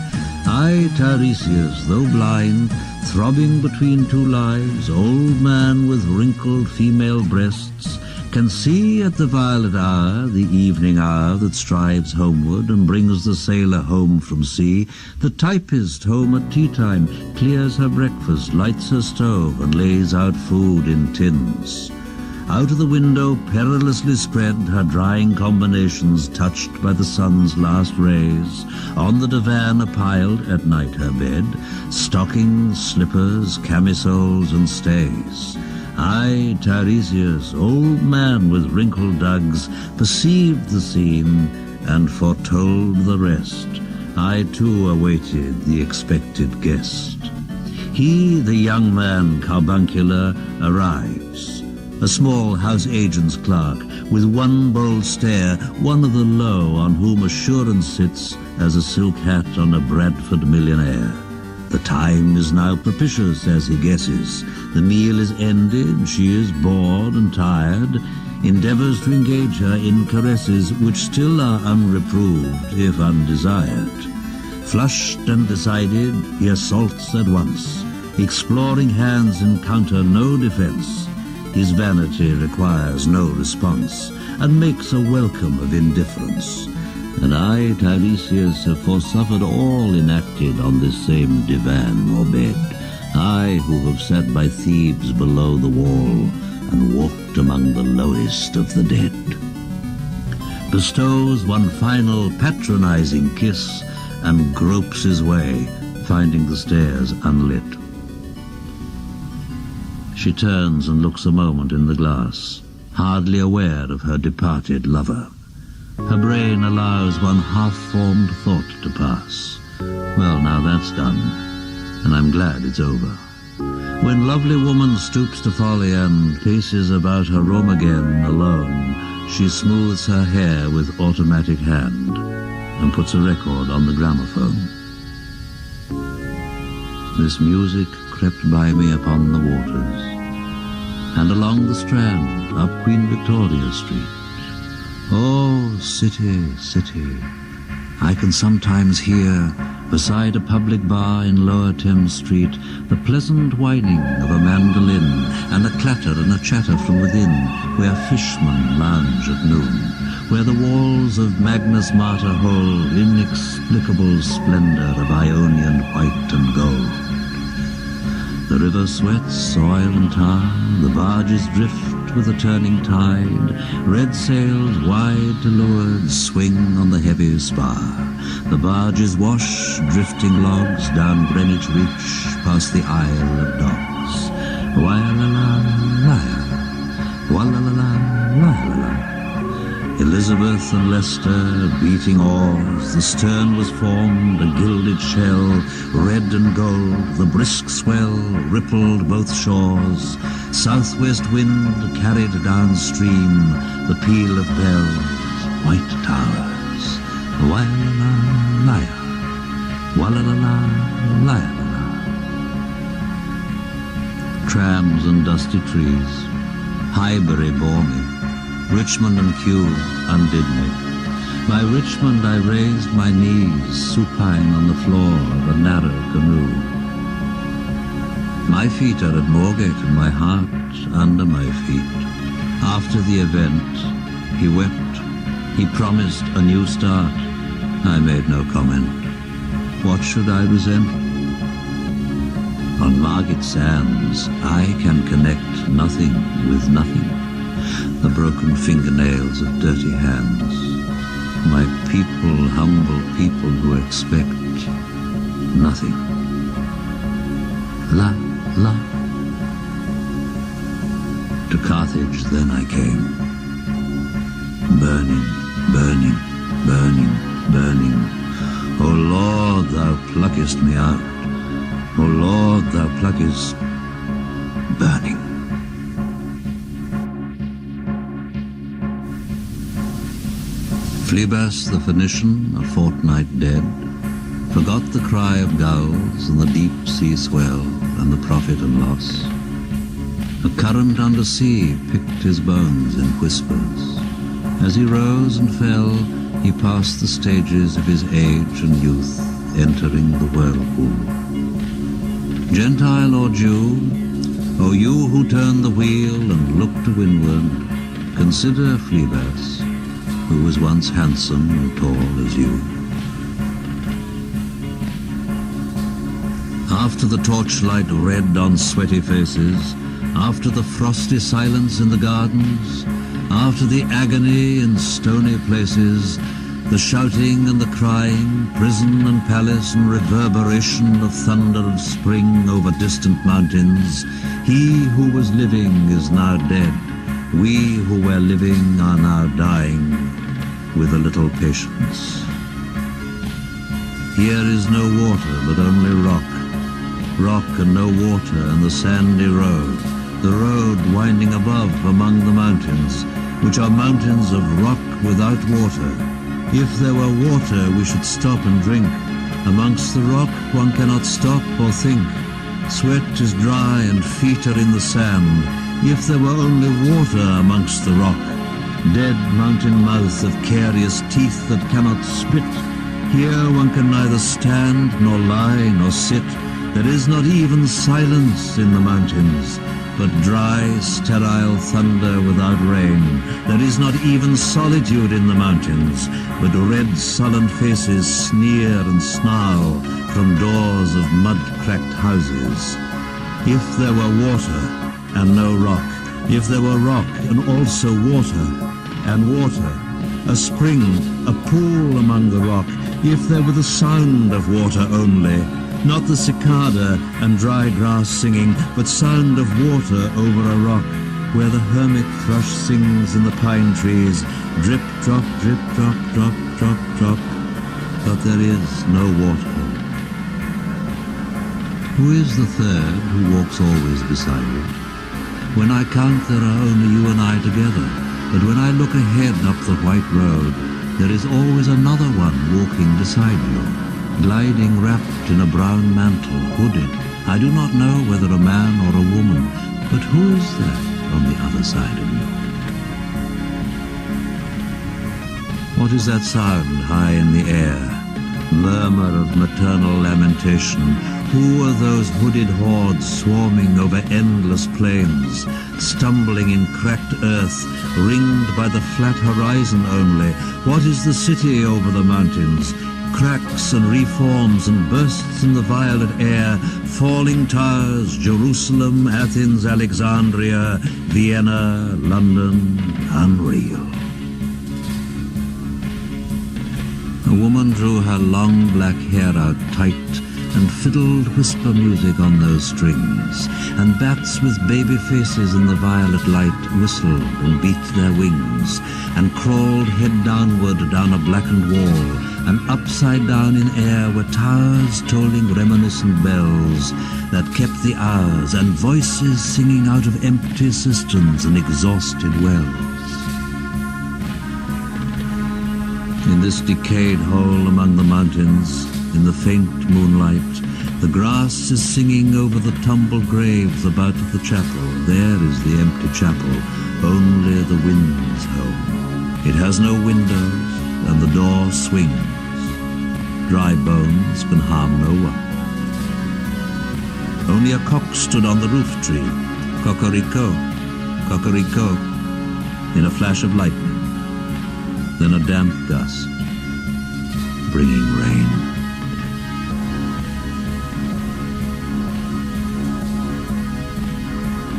I, Tiresias, though blind, throbbing between two lives, old man with wrinkled female breasts, can see at the violet hour, the evening hour that strives homeward and brings the sailor home from sea, the typist home at tea time, clears her breakfast, lights her stove, and lays out food in tins. Out of the window, perilously spread, her drying combinations touched by the sun's last rays. On the divan piled, at night her bed, stockings, slippers, camisoles, and stays. I, Tiresias, old man with wrinkled dugs, perceived the scene and foretold the rest. I too awaited the expected guest. He, the young man, carbuncular, arrives. A small house agent's clerk, with one bold stare, one of the low on whom assurance sits as a silk hat on a Bradford millionaire. The time is now propitious, as he guesses. The meal is ended, she is bored and tired, endeavors to engage her in caresses which still are unreproved, if undesired. Flushed and decided, he assaults at once. Exploring hands encounter no defense. His vanity requires no response, and makes a welcome of indifference. And I, Tiresias, have forsuffered all enacted on this same divan or bed. I, who have sat by Thebes below the wall, and walked among the lowest of the dead. Bestows one final patronizing kiss, and gropes his way, finding the stairs unlit. She turns and looks a moment in the glass, hardly aware of her departed lover. Her brain allows one half-formed thought to pass. Well, now that's done, and I'm glad it's over. When lovely woman stoops to folly and paces about her room again alone, she smooths her hair with automatic hand and puts a record on the gramophone. This music crept by me upon the waters, and along the Strand, up Queen Victoria Street. Oh, city, city, I can sometimes hear, beside a public bar in Lower Thames Street, the pleasant whining of a mandolin, and a clatter and a chatter from within, where fishermen lounge at noon, where the walls of Magnus Martyr hold inexplicable splendor of Ionian white and gold. The river sweats, soil and tar, the barges drift with a turning tide, red sails wide to leeward swing on the heavy spar. The barges wash drifting logs down Greenwich Reach past the Isle of Dogs. Wa-la-la-la-la, wa-la-la-la-la-la. Elizabeth and Leicester beating oars, the stern was formed a gilded shell, red and gold, the brisk swell rippled both shores. Southwest wind carried downstream the peal of bells, white towers. Wa-la-la-la-la, wa-la-la-la-la-la. Trams and dusty trees, Highbury bore me. Richmond and Kew undid me. By Richmond I raised my knees, supine on the floor of a narrow canoe. My feet are at Moorgate and my heart under my feet. After the event, he wept. He promised a new start. I made no comment. What should I resent? On Margate sands, I can connect nothing with nothing. The broken fingernails of dirty hands. My people, humble people who expect nothing. La, la. To Carthage then I came. Burning, burning, burning, burning. O Lord, thou pluckest me out. O Lord, thou pluckest burning. Phlebas the Phoenician, a fortnight dead, forgot the cry of gulls and the deep sea swell and the profit and loss. A current under sea picked his bones in whispers. As he rose and fell, he passed the stages of his age and youth, entering the whirlpool. Gentile or Jew, O you who turn the wheel and look to windward, consider Phlebas, who was once handsome and tall as you. After the torchlight red on sweaty faces, after the frosty silence in the gardens, after the agony in stony places, the shouting and the crying, prison and palace and reverberation of thunder of spring over distant mountains, he who was living is now dead. We who were living are now dying, with a little patience. Here is no water, but only rock. Rock and no water and the sandy road. The road winding above among the mountains, which are mountains of rock without water. If there were water, we should stop and drink. Amongst the rock, one cannot stop or think. Sweat is dry and feet are in the sand. If there were only water amongst the rock. Dead mountain mouth of carious teeth that cannot spit. Here one can neither stand, nor lie, nor sit. There is not even silence in the mountains, but dry, sterile thunder without rain. There is not even solitude in the mountains, but red, sullen faces sneer and snarl from doors of mud-cracked houses. If there were water and no rock, if there were rock and also water, and water, a spring, a pool among the rock, if there were the sound of water only, not the cicada and dry grass singing, but sound of water over a rock, where the hermit thrush sings in the pine trees, drip, drop, drip, drop, drop, drop, drop, but there is no water. Who is the third who walks always beside you? When I count, there are only you and I together, but when I look ahead up the white road, there is always another one walking beside you, gliding wrapped in a brown mantle, hooded. I do not know whether a man or a woman, but who is that on the other side of you? What is that sound high in the air? Murmur of maternal lamentation. Who are those hooded hordes swarming over endless plains, stumbling in cracked earth, ringed by the flat horizon only? What is the city over the mountains? Cracks and reforms and bursts in the violet air, falling towers, Jerusalem, Athens, Alexandria, Vienna, London, unreal. A woman drew her long black hair out tight and fiddled whisper music on those strings, and bats with baby faces in the violet light whistled and beat their wings, and crawled head downward down a blackened wall, and upside down in air were towers tolling reminiscent bells that kept the hours, and voices singing out of empty cisterns and exhausted wells. In this decayed hole among the mountains, in the faint moonlight, the grass is singing over the tumbled graves about the chapel. There is the empty chapel, only the wind's home. It has no windows, and the door swings. Dry bones can harm no one. Only a cock stood on the roof tree. Cocorico, cocorico, in a flash of lightning. Then a damp gust. bringing rain.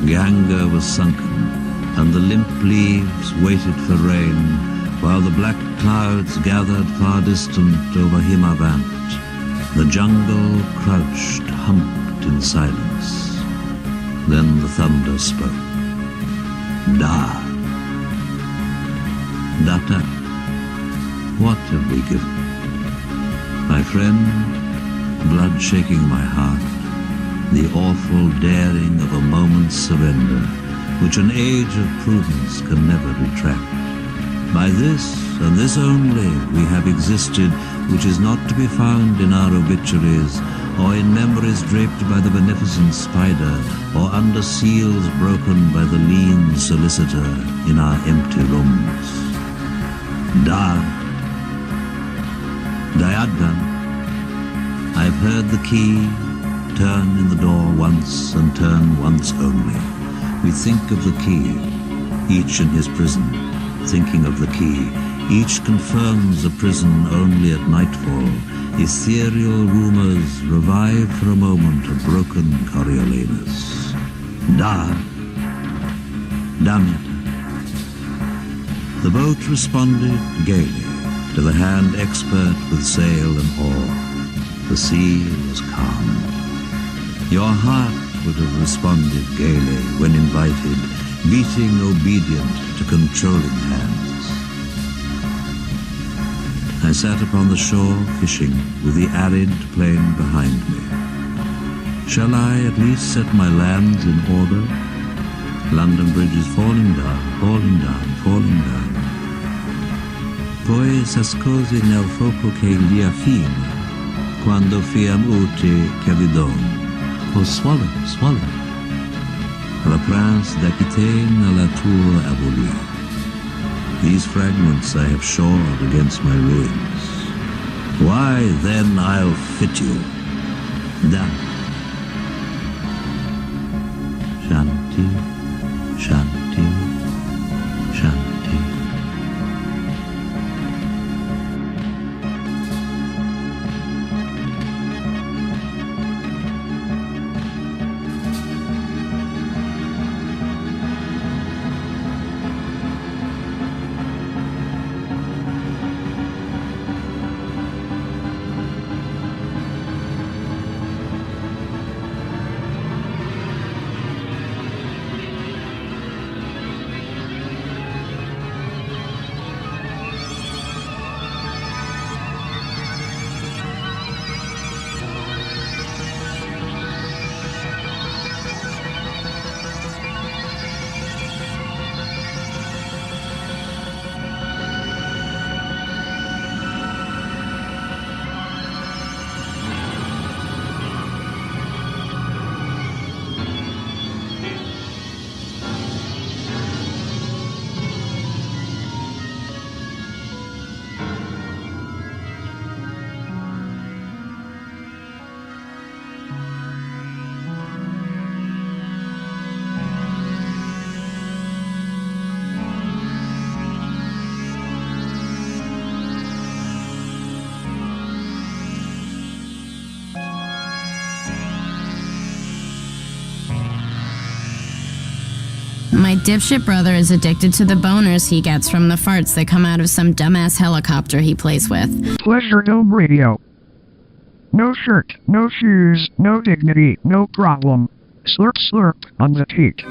Ganga was sunken, and the limp leaves waited for rain, while the black clouds gathered far distant over Himavant. The jungle crouched, humped in silence. Then the thunder spoke. Da. Datta, what have we given? My friend, blood shaking my heart, the awful daring of a moment's surrender, which an age of prudence can never retract. By this, and this only, we have existed, which is not to be found in our obituaries, or in memories draped by the beneficent spider, or under seals broken by the lean solicitor in our empty rooms. Da. Dayadvan, I've heard the key turn in the door once and turn once only. We think of the key, each in his prison, thinking of the key. Each confirms a prison only at nightfall. Ethereal rumors revive for a moment a broken Coriolanus. Da. Damyata. The boat responded gaily to the hand expert with sail and oar. The sea was calm. Your heart would have responded gaily when invited, beating obedient to controlling hands. I sat upon the shore fishing with the arid plain behind me. Shall I at least set my lands in order? London Bridge is falling down, falling down, falling down. Poi s'ascose nel fuoco che lia fine, quando fiam ute che vi don. Oh, swallow, swallow. Le prince d'Aquitaine la tour abolie. These fragments I have shored against my ruins. Why, then I'll fit you. Down. Shanti, Shanti, Shanti. My dipshit brother is addicted to the boners he gets from the farts that come out of some dumbass helicopter he plays with. Pleasure Dome Radio. No shirt, no shoes, no dignity, no problem. Slurp slurp on the teat.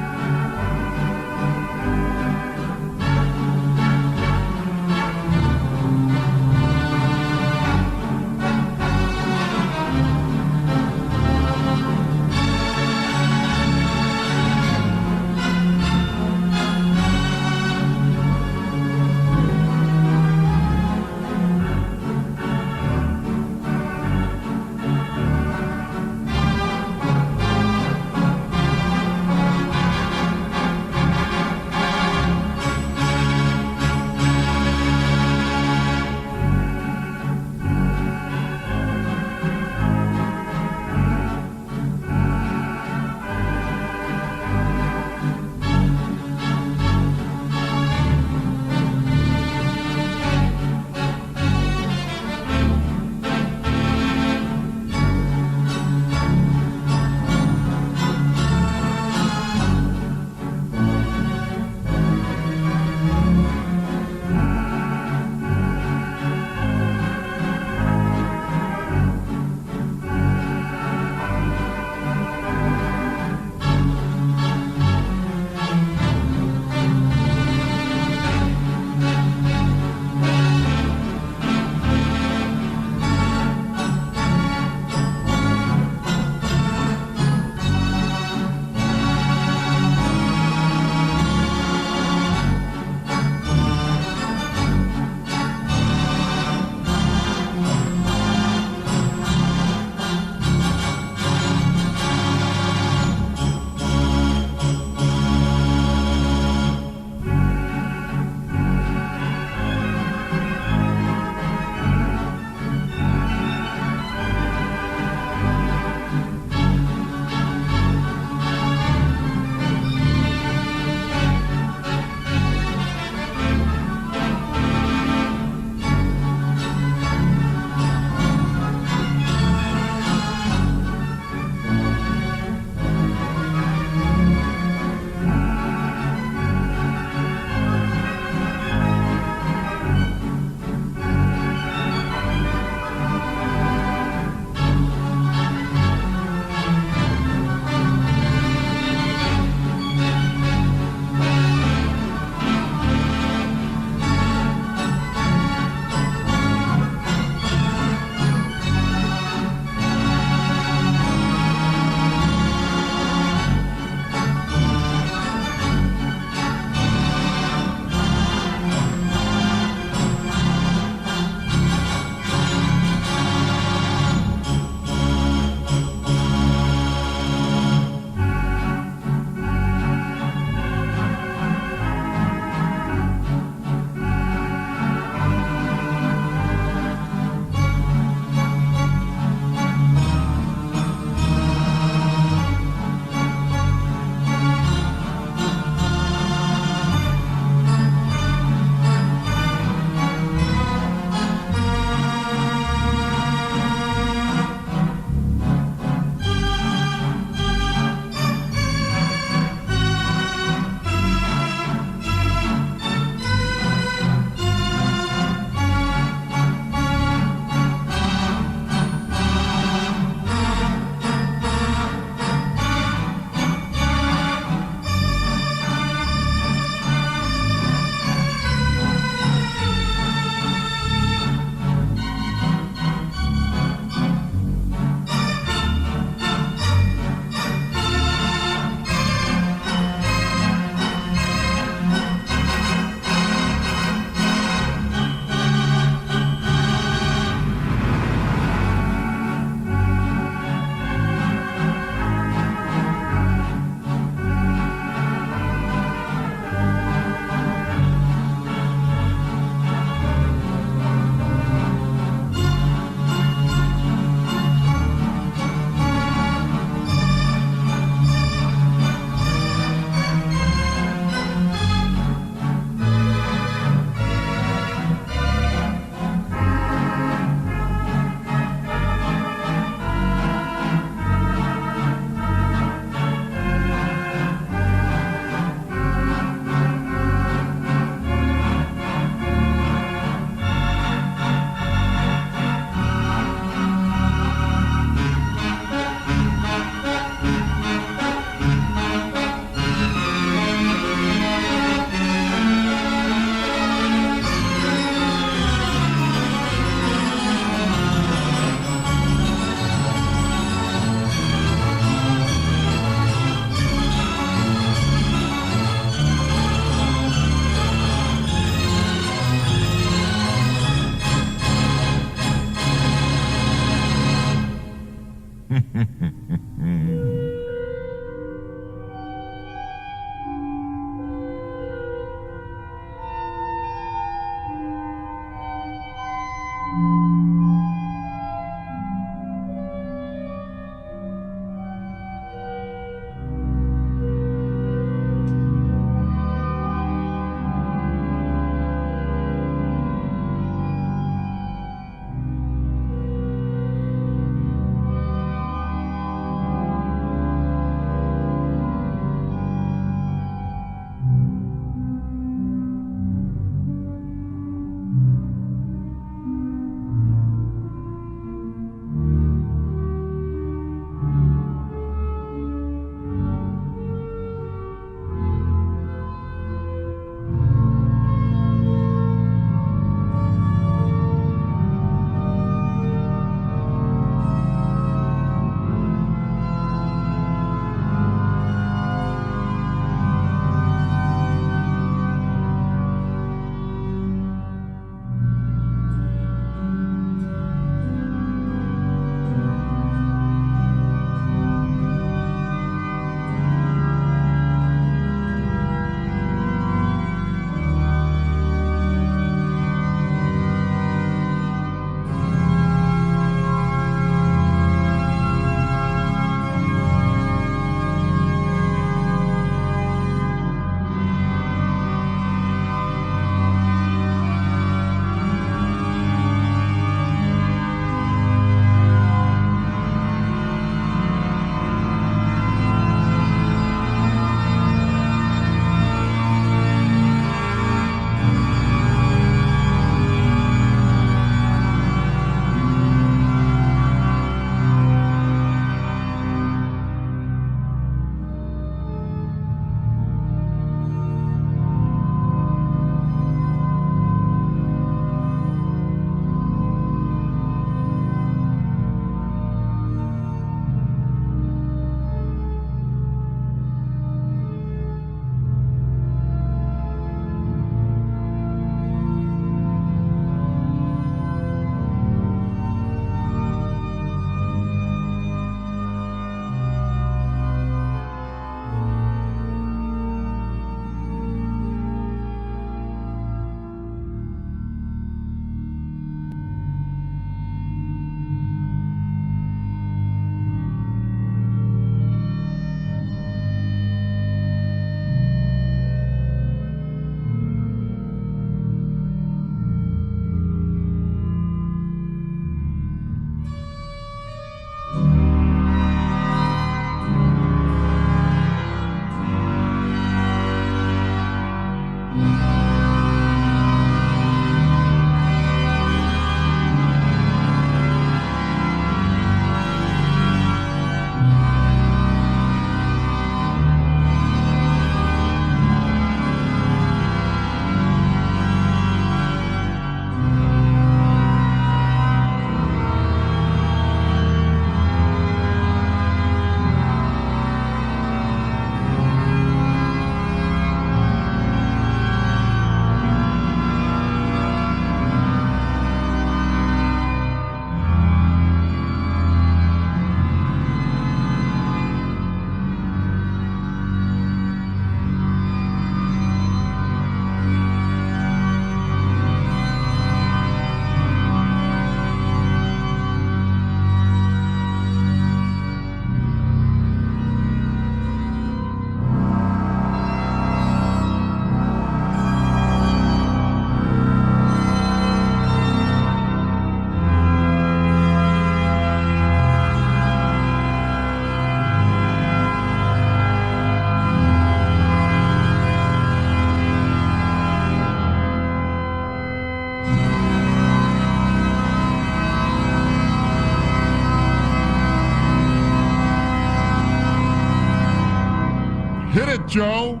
Joe?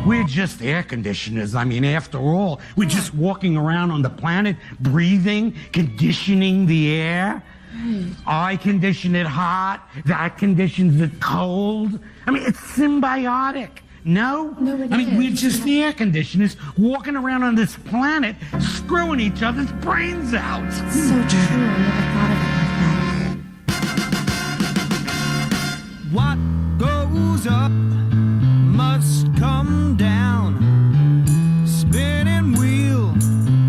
We're just air conditioners. I mean, after all, we're just walking around on the planet, breathing, conditioning the air. I condition it hot, that conditions it cold. I mean, it's symbiotic. No? No, it I mean, is. we're just air conditioners walking around on this planet, screwing each other's brains out. So true. I never thought of it like that. What goes up must come down. Spinning wheel,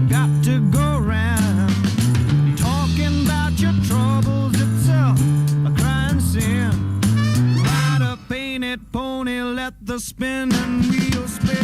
got to go round. Talking about your troubles itself, a crying sin. Ride a painted pony, let the spinning wheel spin.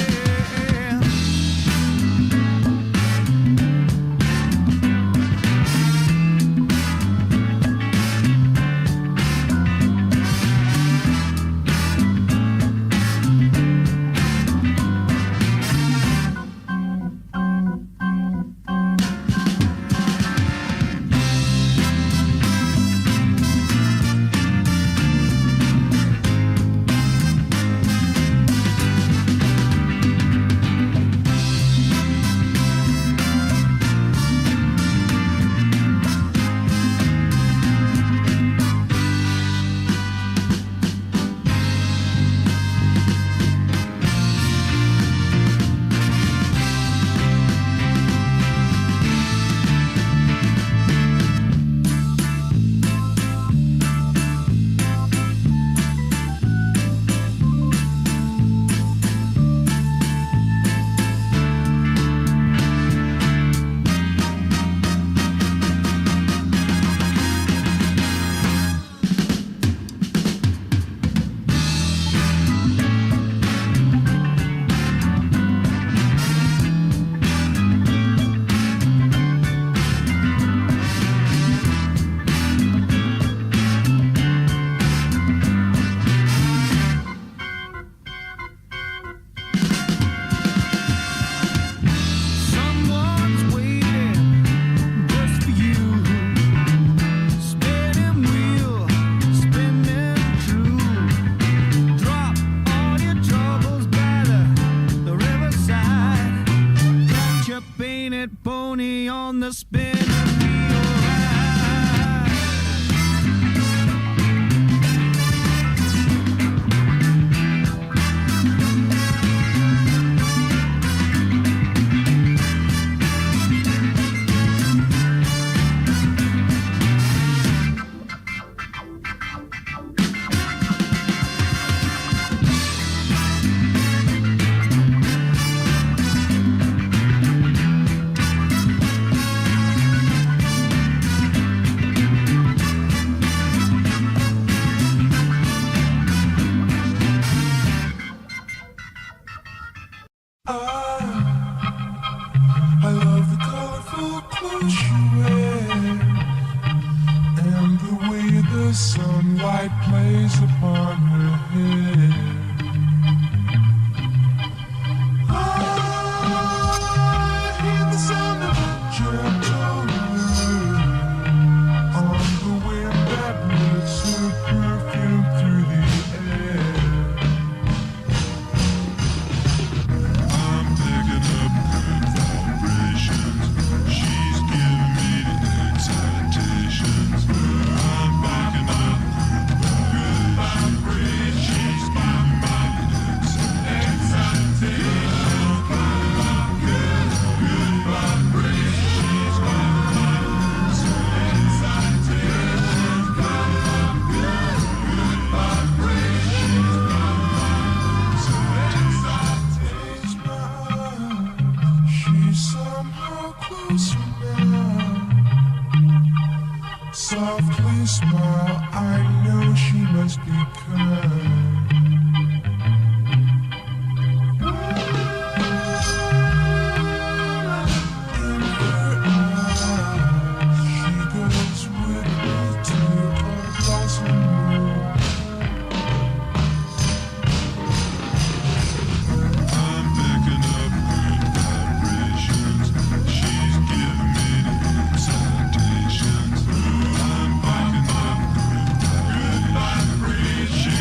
Someone's waiting just for you. Spinning wheel, spinning true. Drop all your troubles by the riverside. Got your painted pony on the spinning wheel ride. smile, I know she must be kind. She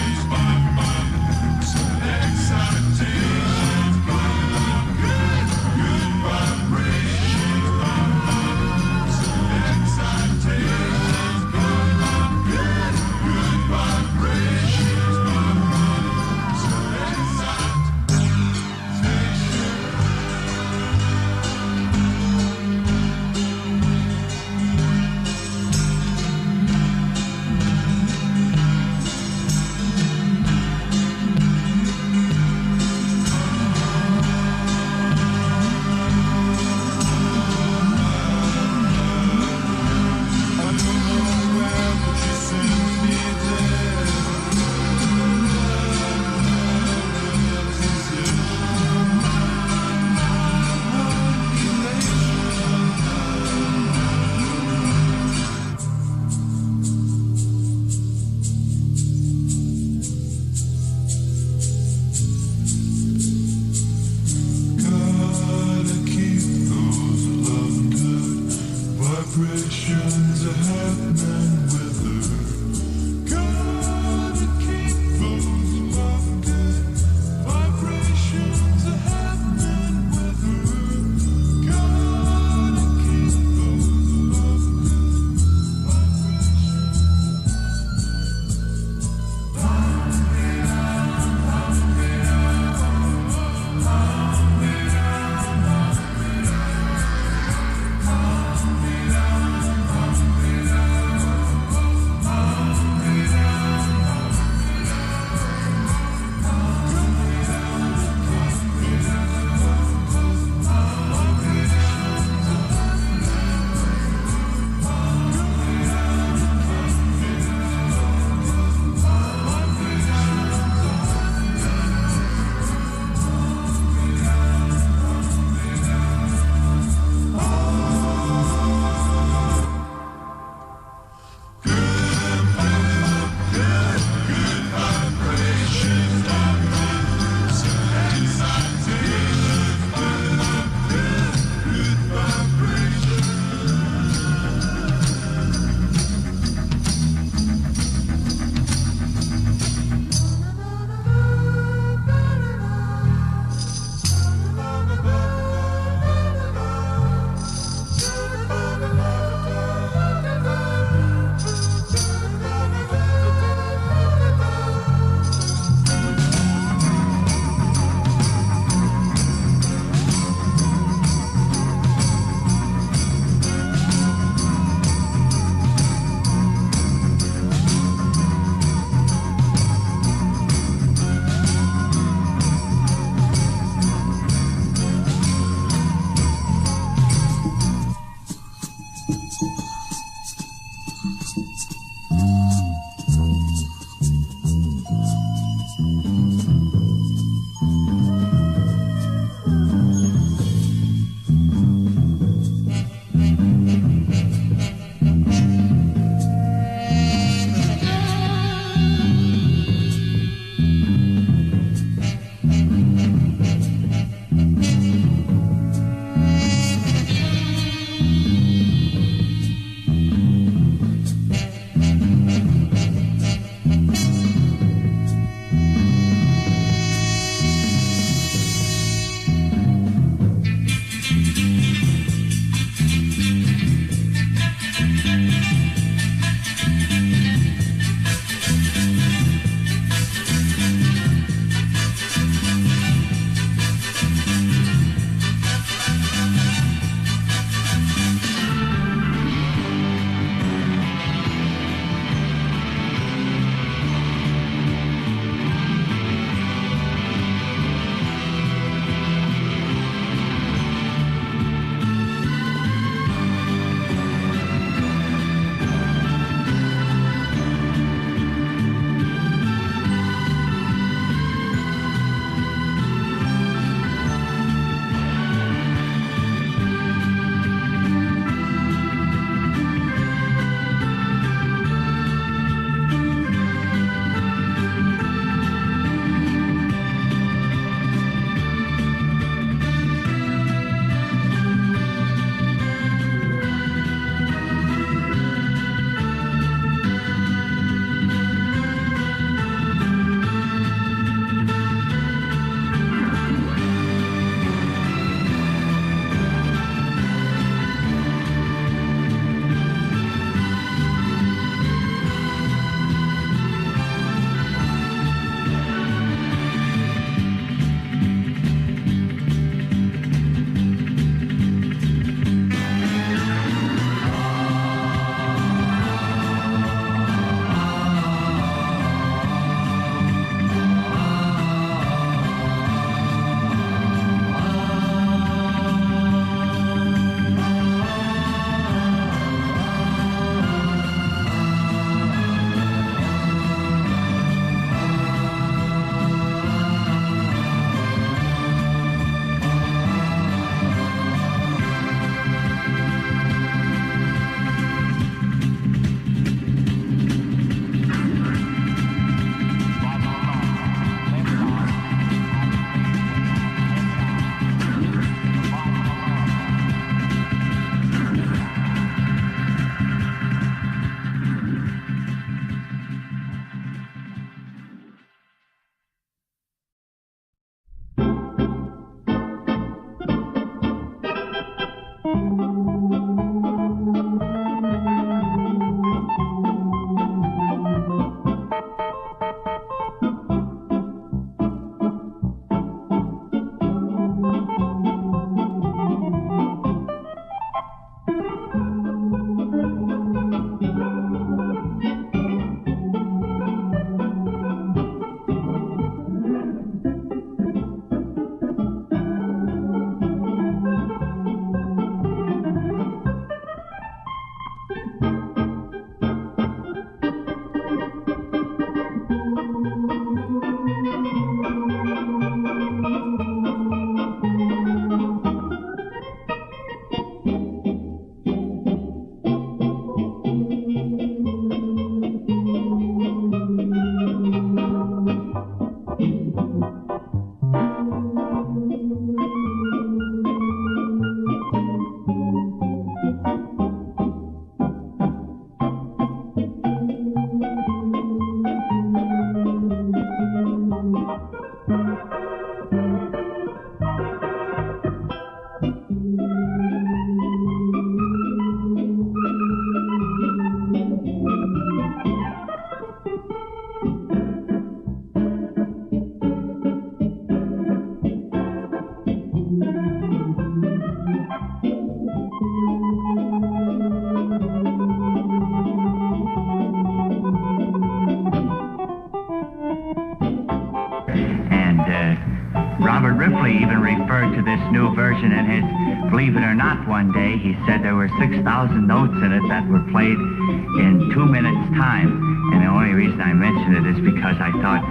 Ripley even referred to this new version in his Believe It or Not one day. He said there were 6,000 notes in it that were played in 2 minutes' time. And the only reason I mention it is because I thought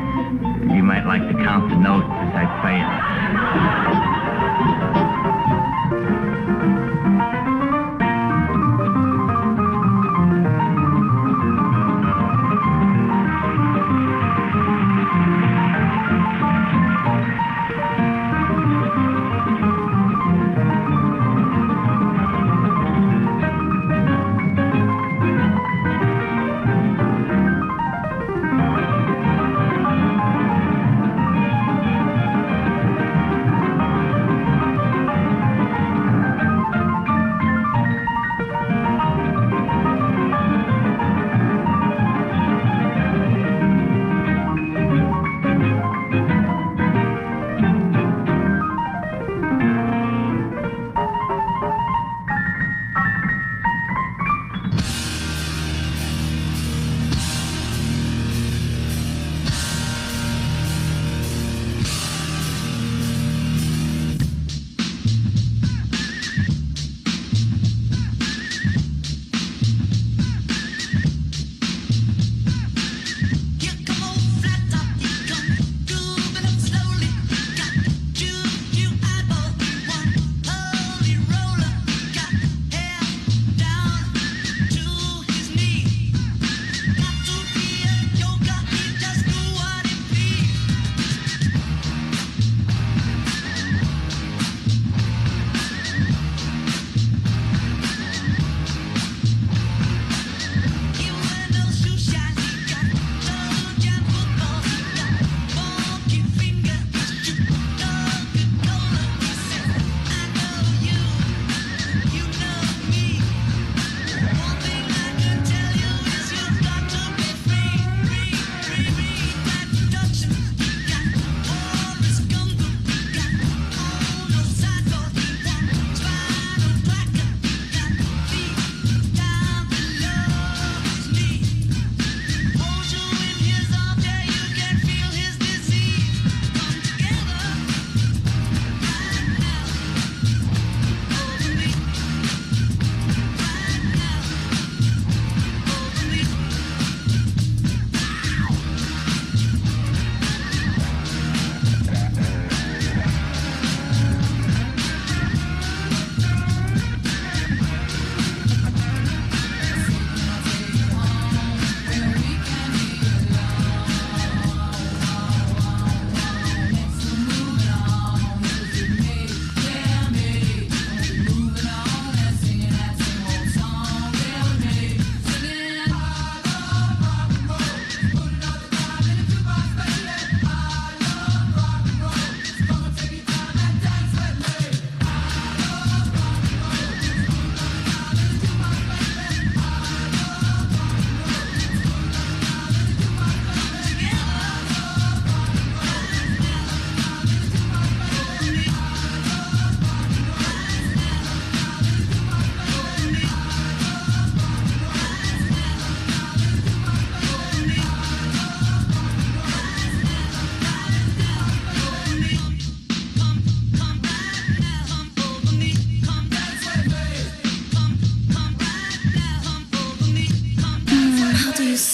you might like to count the notes as I play it.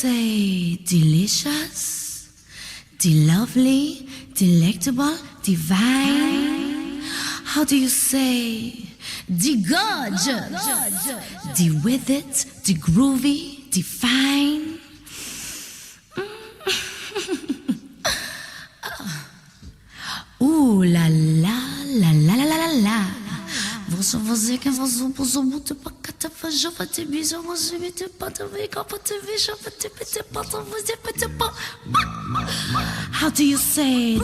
say delicious, de-lovely, delectable, divine? How do you say de-gorgeous, de-with it, de-groovy, de-fine? Ooh la la, la la la la la la. Você fazer que você possa muito para cá, fazer para te bicho, você me te pata, vem cá para te bicho, para te pata, você para te pata. How do you say?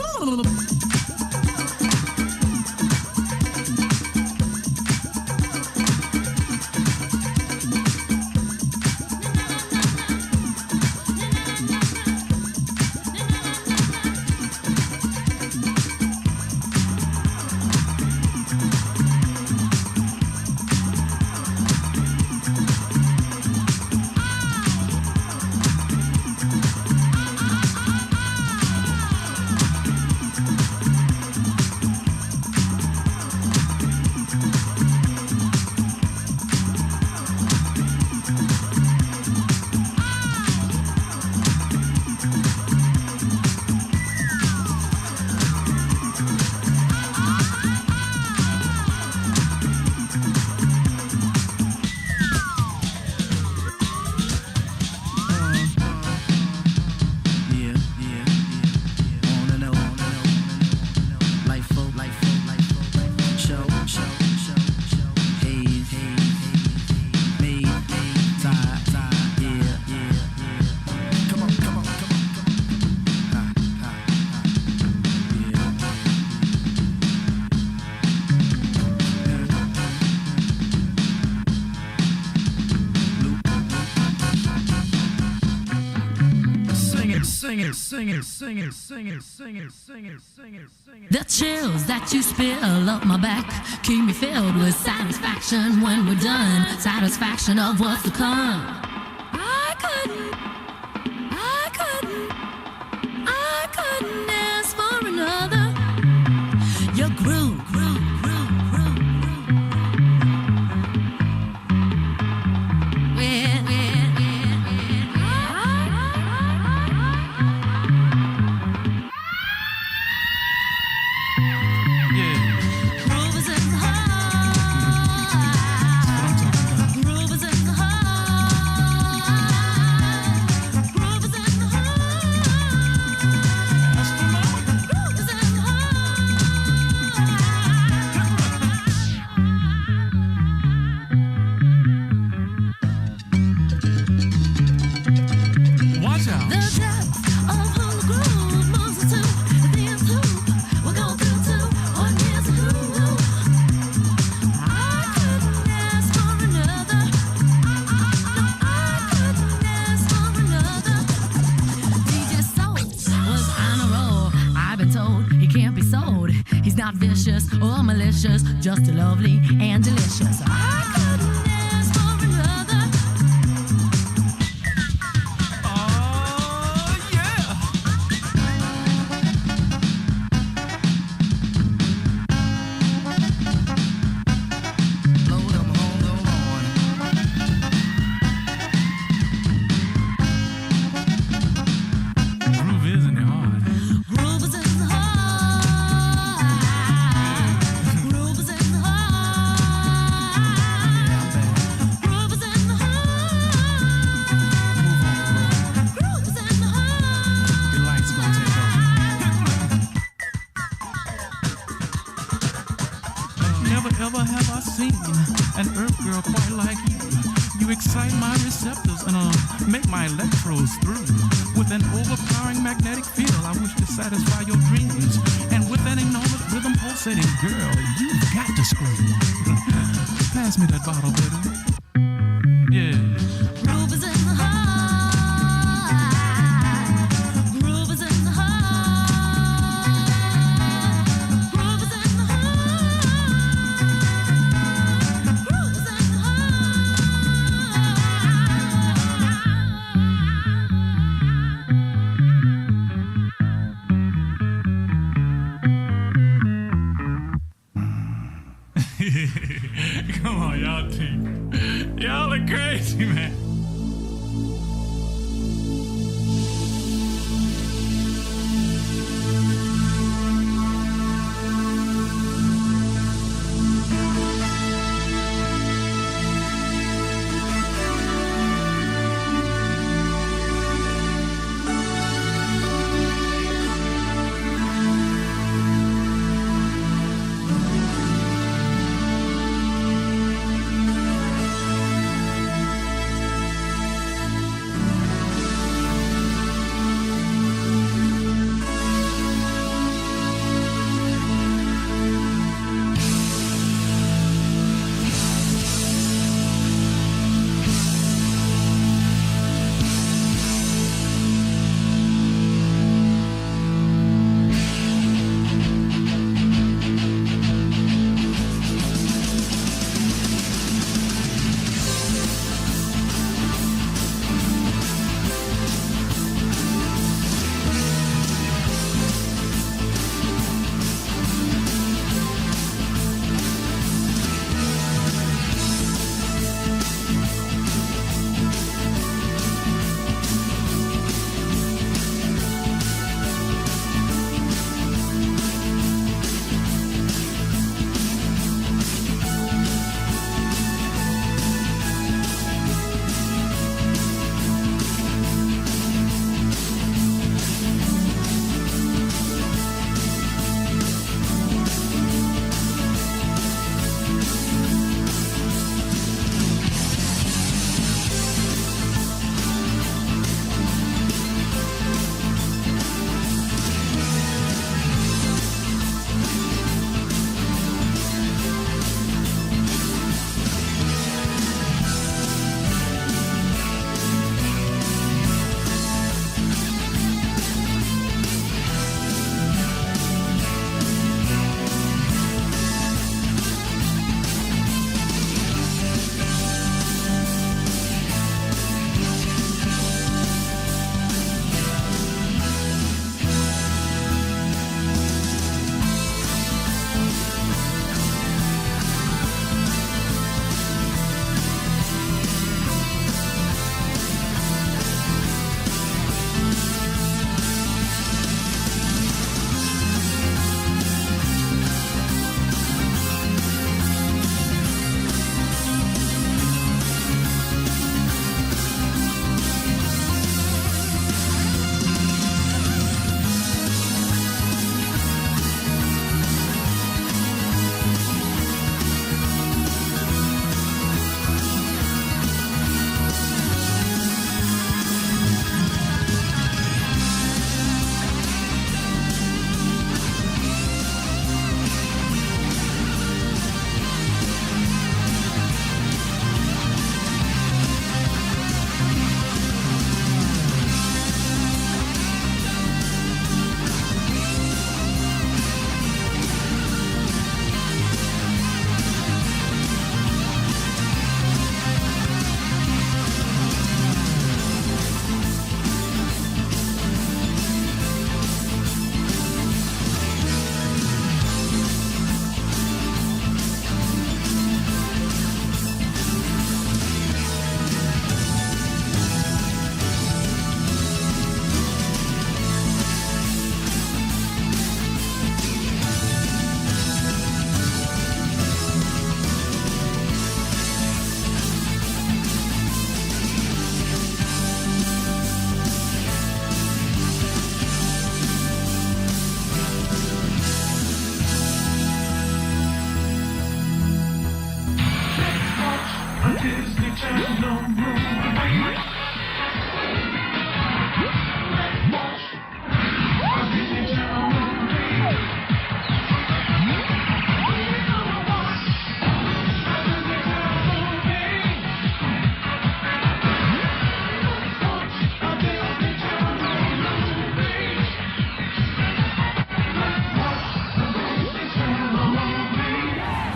The chills that you spill up my back keep me filled with satisfaction when we're done. Satisfaction of what's to come. I couldn't ask for another. Your groove. Or malicious, just lovely and delicious. I couldn't ask for another. Oh, yeah. Blow them on the Lord. Groove is in the heart. Groove is in the heart. Ever have I seen an earth girl quite like you? You excite my receptors and make my electrodes through. With an overpowering magnetic field, I wish to satisfy your dreams. And with an enormous rhythm pulsating, girl, you've got to scream. Pass me that bottle, baby. Yeah. Groove is in the heart. Groove is in the heart. Come on, y'all think. Y'all are crazy, man.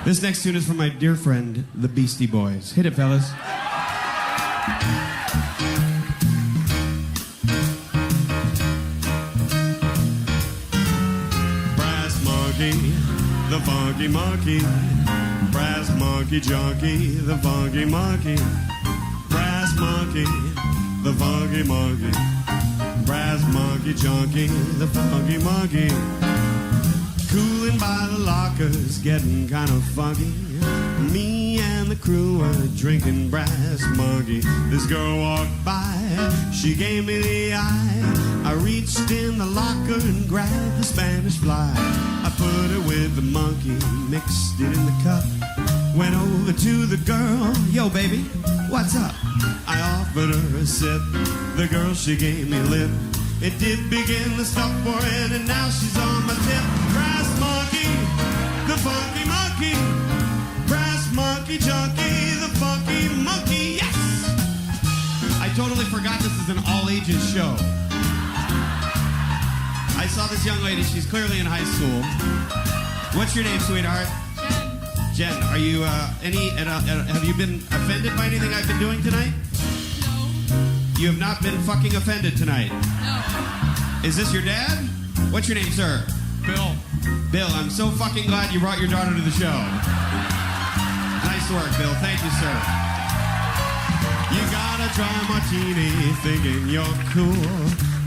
This next tune is from my dear friend, the Beastie Boys. Hit it, fellas. Brass monkey, the funky monkey. Brass monkey junkie, the funky monkey. Brass monkey, the funky monkey. Brass monkey junkie, the funky monkey. Cooling by the lockers, getting kind of funky. Me and the crew were drinking brass monkey. This girl walked by, she gave me the eye. I reached in the locker and grabbed the Spanish fly. I put it with the monkey, mixed it in the cup. Went over to the girl, yo baby, what's up? I offered her a sip, the girl she gave me lip. It did begin to stop for it, and now she's on my tip. Brass monkey, the funky monkey. Brass monkey junkie, the funky monkey, yes! I totally forgot this is an all-ages show. I saw this young lady, she's clearly in high school. What's your name, sweetheart? Jen. Jen, are you, have you been offended by anything I've been doing tonight? You have not been fucking offended tonight? No. Is this your dad? What's your name, sir? Bill. Bill, I'm so fucking glad you brought your daughter to the show. Nice work, Bill. Thank you, sir. You got a dry martini thinking you're cool.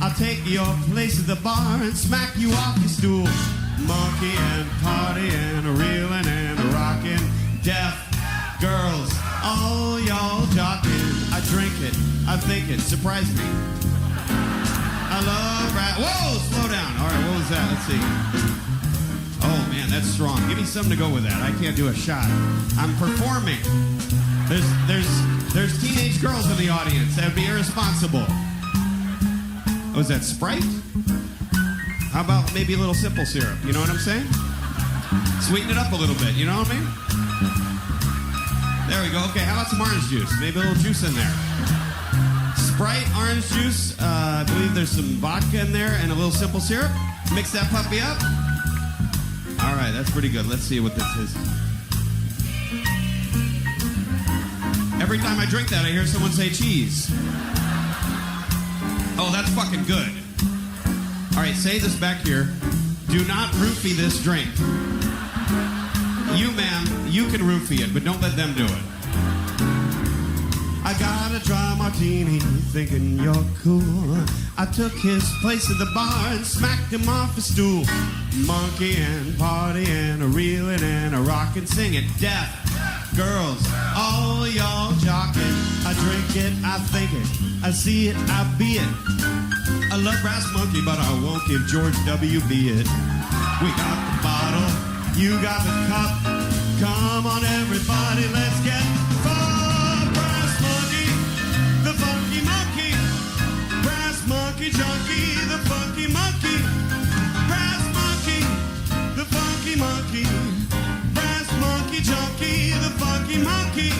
I'll take your place at the bar and smack you off your stool. Monkey and party and a reeling and a rocking. Deaf girls, all y'all jocking. I drink it, I think it, surprise me. I love rap. Whoa, slow down. All right, what was that? Let's see. Oh man, that's strong. Give me something to go with that. I can't do a shot. I'm performing. There's teenage girls in the audience. That would be irresponsible. Oh, is that Sprite? How about maybe a little simple syrup? You know what I'm saying? Sweeten it up a little bit. You know what I mean? There we go. Okay, how about some orange juice? Maybe a little juice in there. Sprite, orange juice. I believe there's some vodka in there and a little simple syrup. Mix that puppy up. All right, that's pretty good. Let's see what this is. Every time I drink that, I hear someone say cheese. Oh, that's fucking good. All right, say this back here. Do not roofie this drink. You, ma'am, you can roofie it, but don't let them do it. I got a dry martini thinking you're cool. I took his place at the bar and smacked him off a stool. Monkey and party and a reeling and a rockin'. Sing it, deaf girls, all y'all jockin'. I drink it, I think it, I see it, I be it. I love Brass Monkey, but I won't give George W.B. it. We got the bottle, you got the cup. Come on, everybody, let's get full. Brass Monkey, the funky monkey. Brass Monkey junkie, the funky monkey. Brass Monkey, the funky monkey. Brass Monkey junkie, the funky monkey.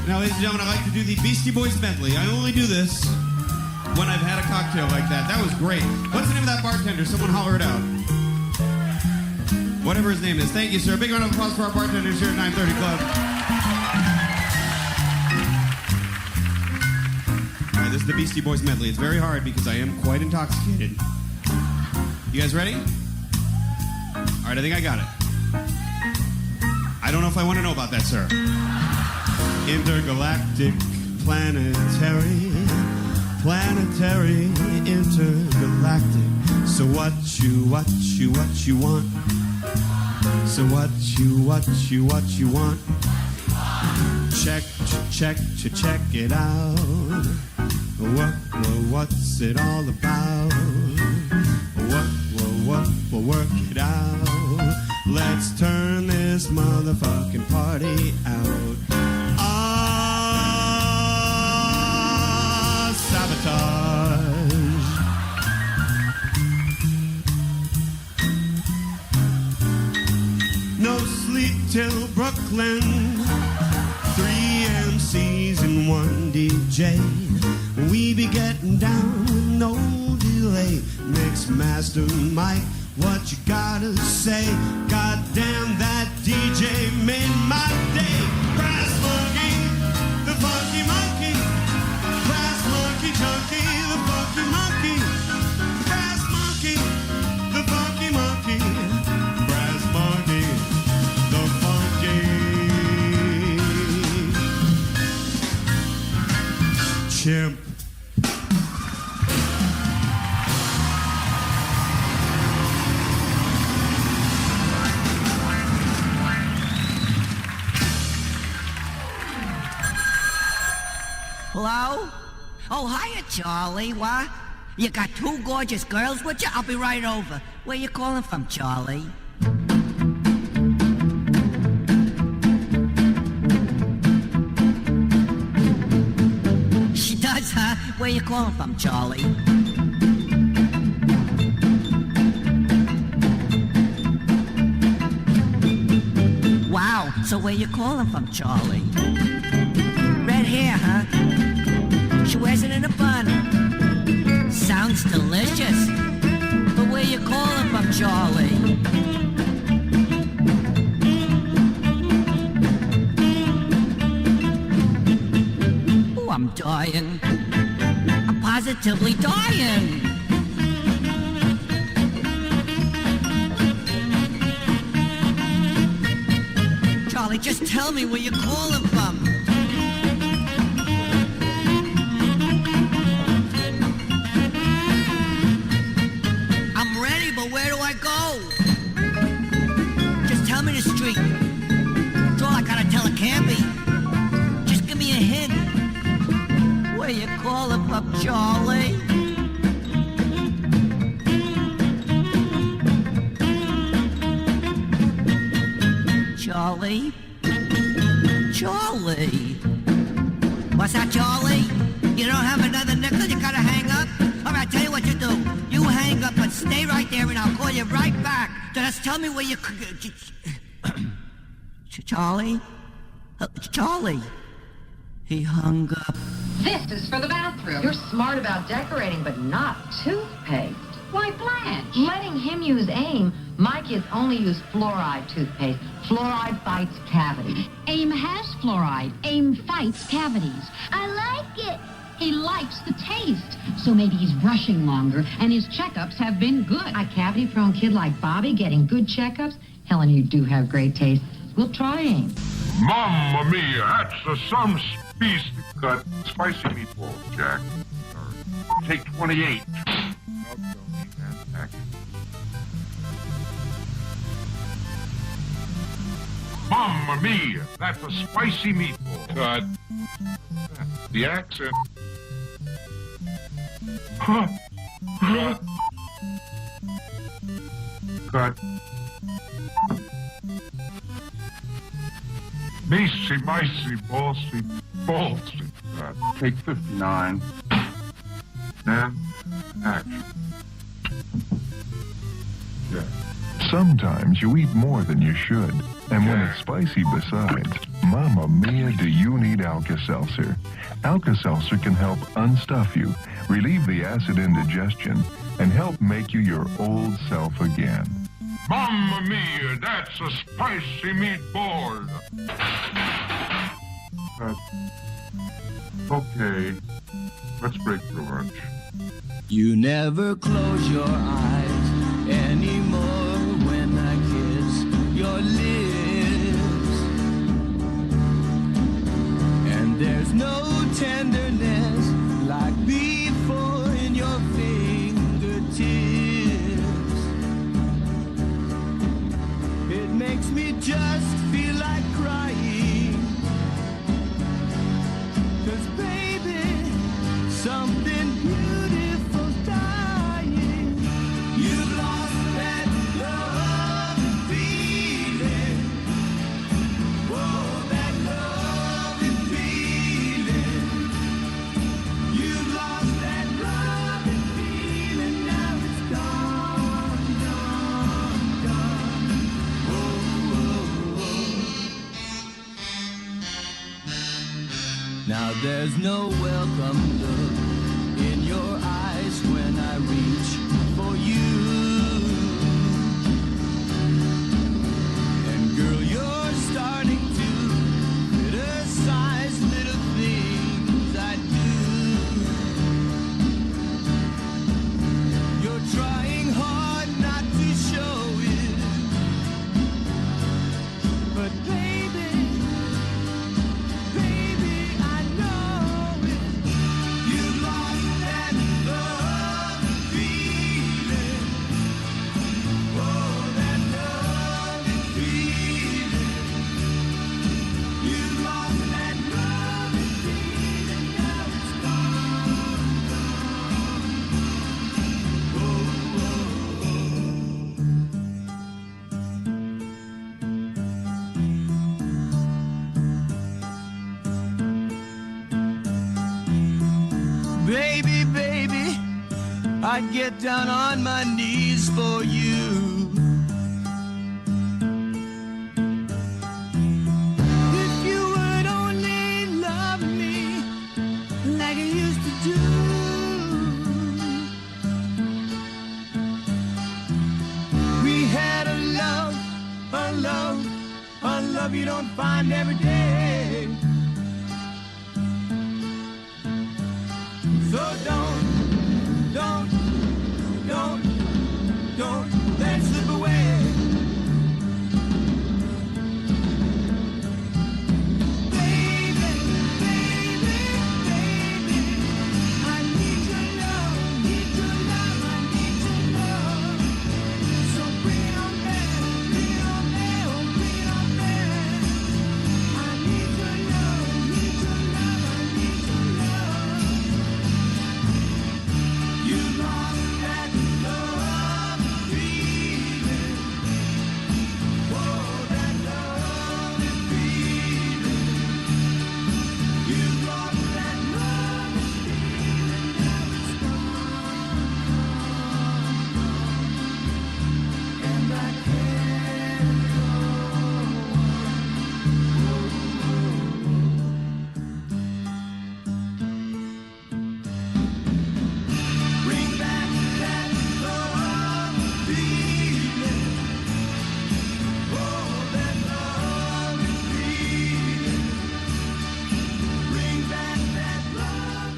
Now, ladies and gentlemen, I'd like to do the Beastie Boys medley. I only do this when I've had a cocktail like that. That was great. What's the name of that bartender? Someone holler it out. Whatever his name is. Thank you, sir. Big round of applause for our bartenders here at 930 Club. All right, this is the Beastie Boys medley. It's very hard because I am quite intoxicated. You guys ready? All right, I think I got it. I don't know if I want to know about that, sir. Intergalactic, planetary, intergalactic. So what you want? So what you want? Check it out. What's it all about? We'll work it out. Let's turn this motherfucking party out. Sabotage. No sleep till Brooklyn. 3 MCs and 1 DJ. We be getting down with no delay. Mix master Mike, what you gotta say? Goddamn that DJ. DJ made my day. Brass monkey, the funky monkey. Brass monkey junkie, the funky monkey. Brass monkey, the funky monkey. Brass monkey, the funky. Chimp. Hello? Oh, hiya, Charlie. What? You got two gorgeous girls with you? I'll be right over. Where you calling from, Charlie? She does, huh? Where you calling from, Charlie? Wow, so where you calling from, Charlie? Red hair, huh? She wears it in a bun. Sounds delicious. But where you calling from, Charlie? Oh, I'm dying. I'm positively dying. Charlie, just tell me where you're calling from. I'm ready, but where do I go? Just tell me the street. That's all I gotta tell a campy. Just give me a hint. Where you calling from, Charlie? Charlie? Charlie? What's that, Charlie? You don't have another nickel? You gotta hang up? All right, tell you what you do. You hang up and stay right there and I'll call you right back. Just tell me where you... Charlie? Charlie? He hung up. This is for the bathroom. You're smart about decorating, but not toothpaste. Why, Blanche? Letting him use AIM. My kids only use fluoride toothpaste. Fluoride fights cavities. AIM has fluoride. AIM fights cavities. I like it. He likes the taste. So maybe he's brushing longer, and his checkups have been good. A cavity-prone kid like Bobby getting good checkups? Helen, you do have great taste. We'll try AIM. Mamma mia, that's some piece cut spicy meatballs, Jack. Take 28. Mamma mia, that's a spicy meatball. Cut. The accent. Cut. Cut. Micey, micey, bossy, bossy. Cut. Take 59. And action. Yeah. Sometimes you eat more than you should. And when it's spicy besides, Mamma Mia, do you need Alka-Seltzer? Alka-Seltzer can help unstuff you, relieve the acid indigestion, and help make you your old self again. Mamma mia, that's a spicy meatball. Okay, let's break for lunch. You never close your eyes anymore when I kiss your lips. And there's no tenderness like before in your fingertips. It makes me just feel like crying. 'Cause baby, something beautiful's dying. You've lost that love and feeling. Whoa, that love and feeling. You've lost that love and feeling. Now it's gone, gone, gone. Whoa, whoa, whoa. Now there's no welcome look in your eyes when I reach for you. And girl, you're Baby, baby, I'd get down on my knees for you. If you would only love me like you used to do. We had a love you don't find every day. So don't let it slip away. Baby, baby, baby, I need your love, I need your love. So bring it on back, bring it on back, oh bring it on back. I need your love, I need your love, I need your love. You lost that love feeling. Whoa, that love is feeling. You lost that love feeling. Now it's gone, and I can't go Bring back that love feeling. Oh, that love is feeling. Bring back that love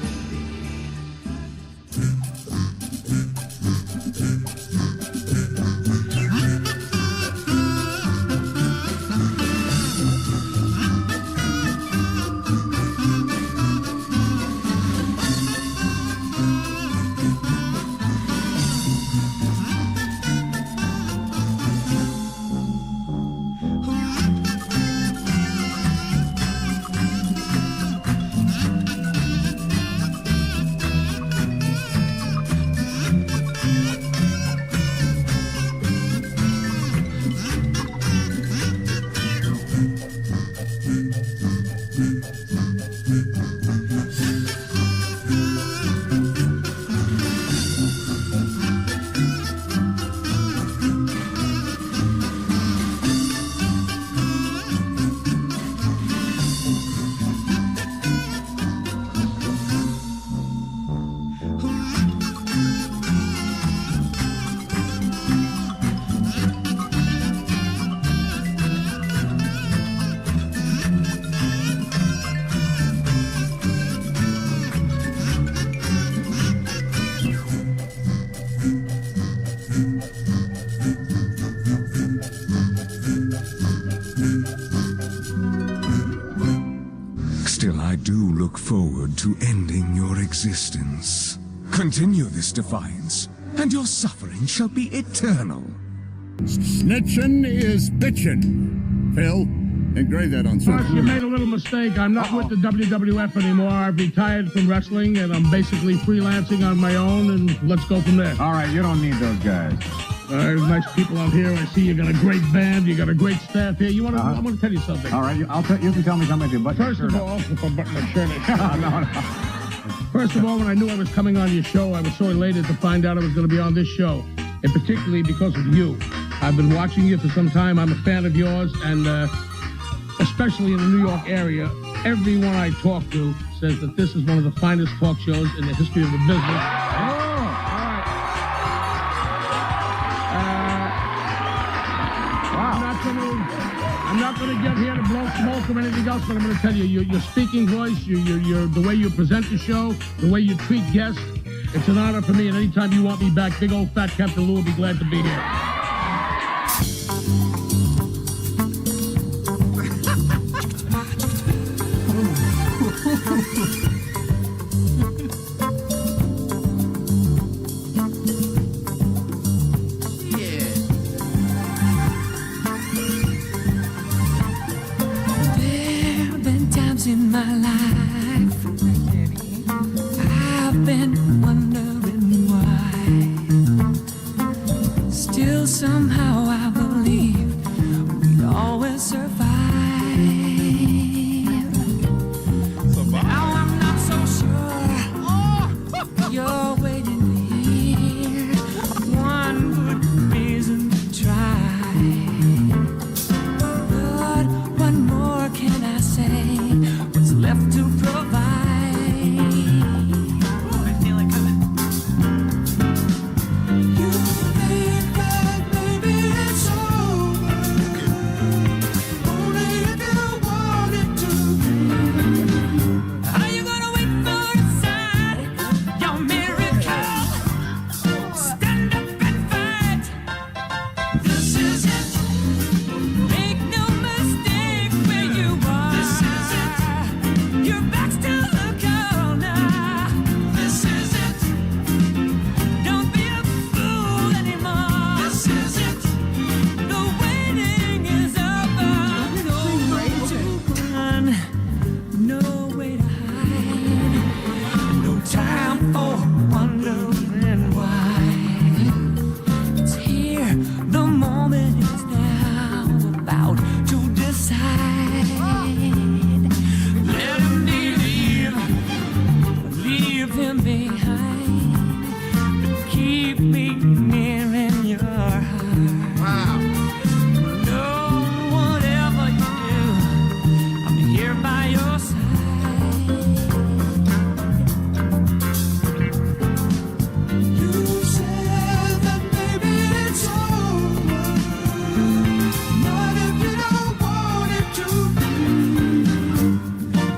Still, I do look forward to ending your existence. Continue this defiance, and your suffering shall be eternal. Snitchin' is bitchin'. Phil, engrave that on Boss, something. you made a little mistake. I'm not with the WWF anymore. I've retired from wrestling, and I'm basically freelancing on my own, and let's go from there. All right, you don't need those guys. There's nice people out here. I see you got a great band. You got a great staff here. You want to? I want to tell you something. All right, you can tell me something if you button your First shirt of up. all, if I button my shirt up. No. First of all, when I knew I was coming on your show, I was so elated to find out I was going to be on this show, and particularly because of you. I've been watching you for some time. I'm a fan of yours, and especially in the New York area, everyone I talk to says that this is one of the finest talk shows in the history of the business. I'm not going to get here to blow smoke or anything else, but I'm going to tell you, your speaking voice, your the way you present the show, the way you treat guests, it's an honor for me, and anytime you want me back, big old fat Captain Lou will be glad to be here. There have been times in my life I've been wondering why. Still somehow I believe we'd always survive. Now I'm not so sure side. Let him leave him behind, but keep me near in your heart. Wow. No, whatever you do, I'm here by your side. You said that maybe it's over, not if you don't want it to be.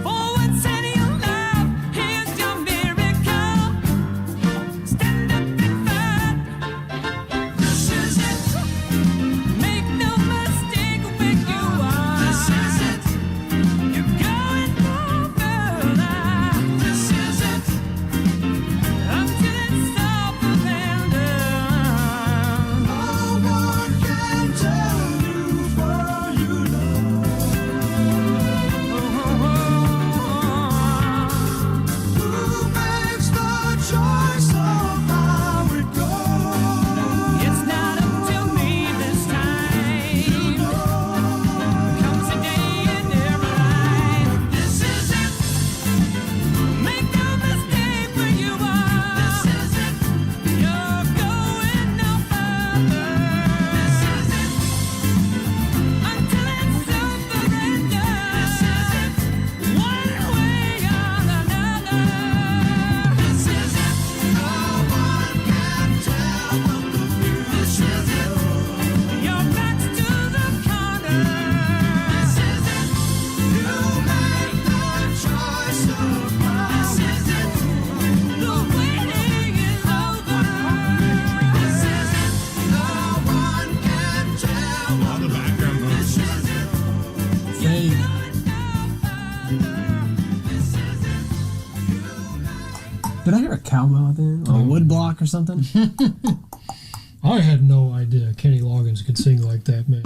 For once in your life, here's your miracle. Stand up and fight. This is it. Make no mistake where you are. This is it. You're going no further. This is it. Until it's all abandoned. No one can tell you for you love. Who makes the choice of how it goes? It's not up to me this time. You know, comes a day in every life. This is it. Make no mistake where you are. This is it. You're going no further. This is it. Until it's surrendered. This is it. One way or another. This is it. No one can tell what the future holds. Your back's to the corner. This is it. You make the choice of how. This is it. The waiting is over. This is it. No one can tell what the future holds. Hey. Did I hear a cowbell out there? Or a wood block or something? I had no idea Kenny Loggins could sing like that, man.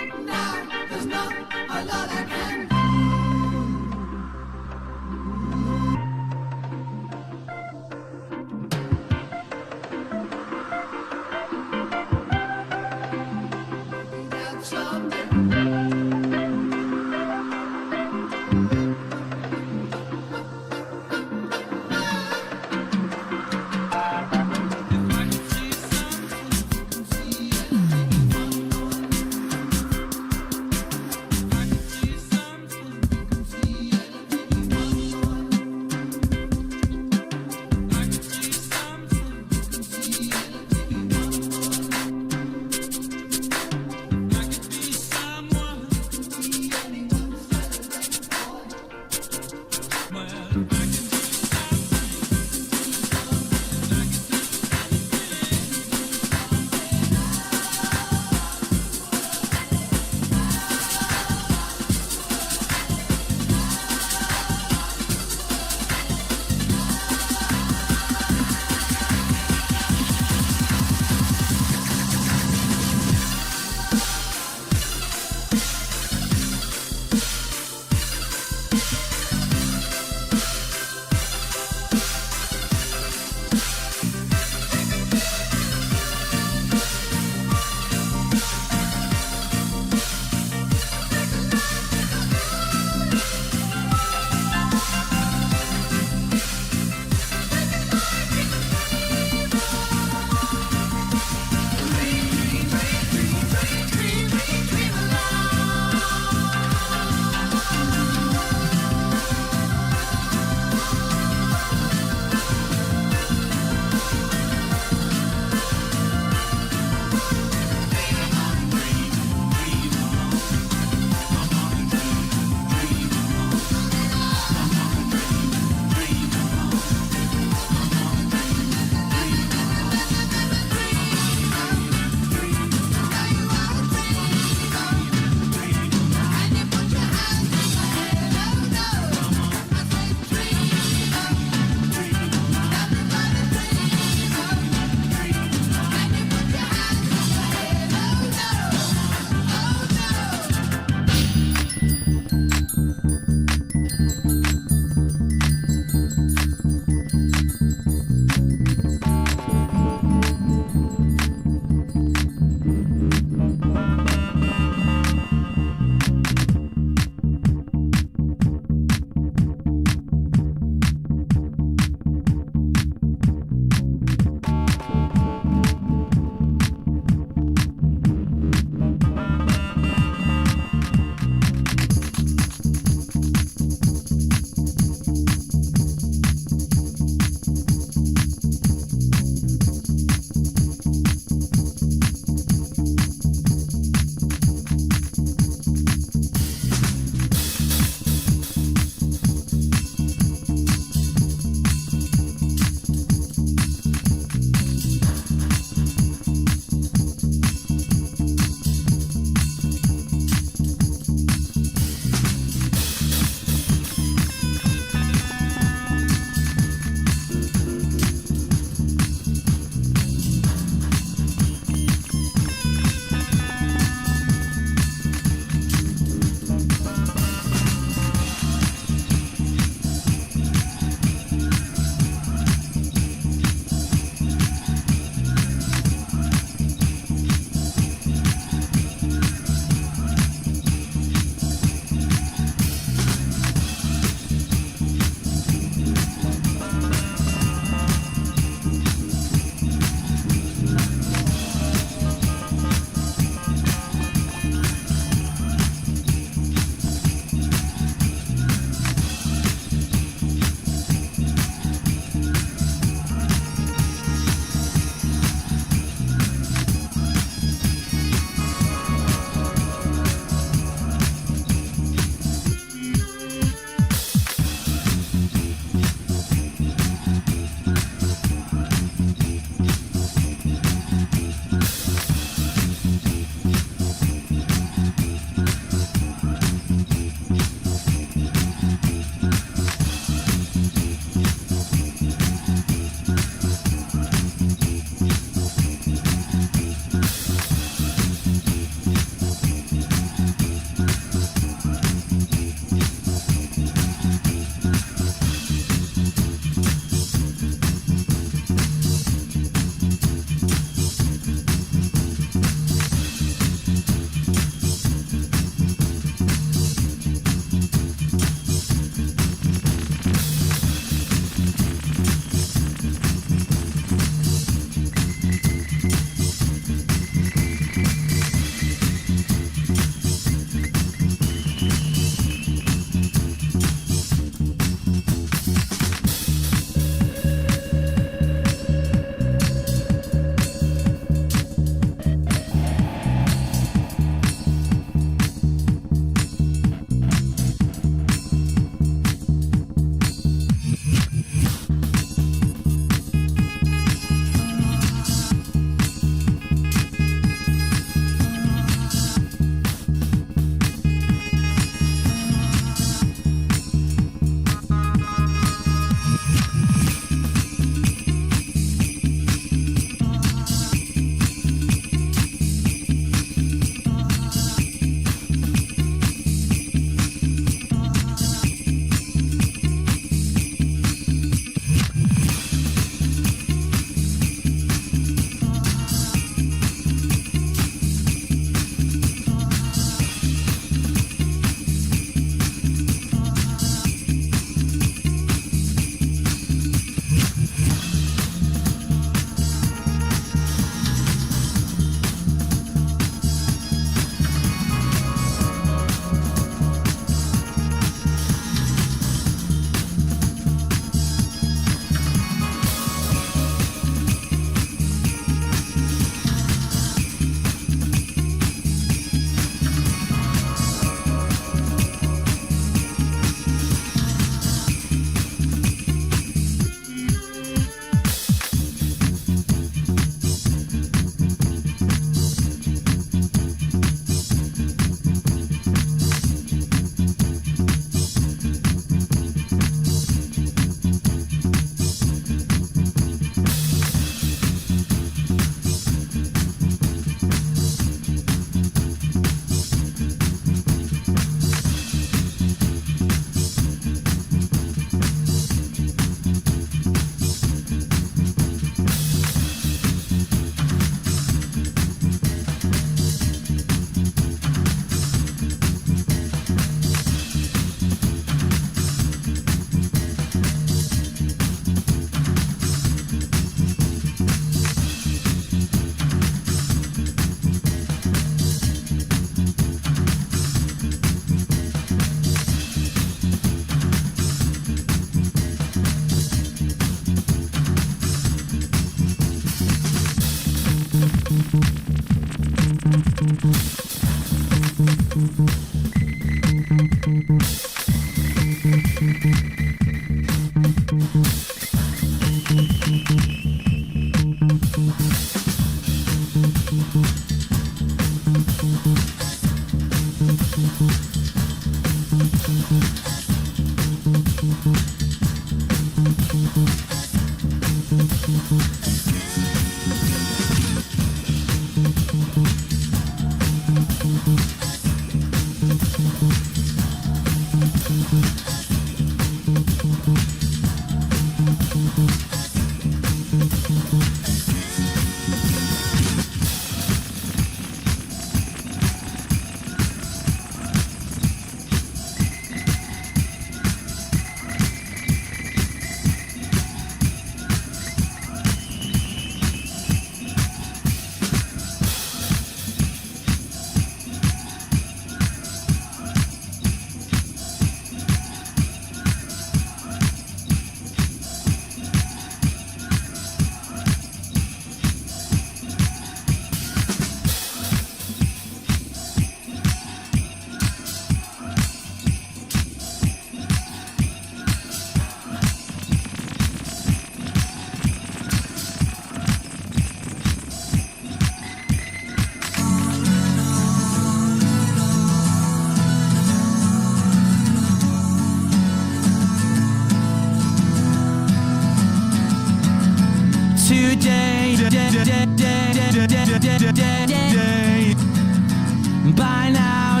By now,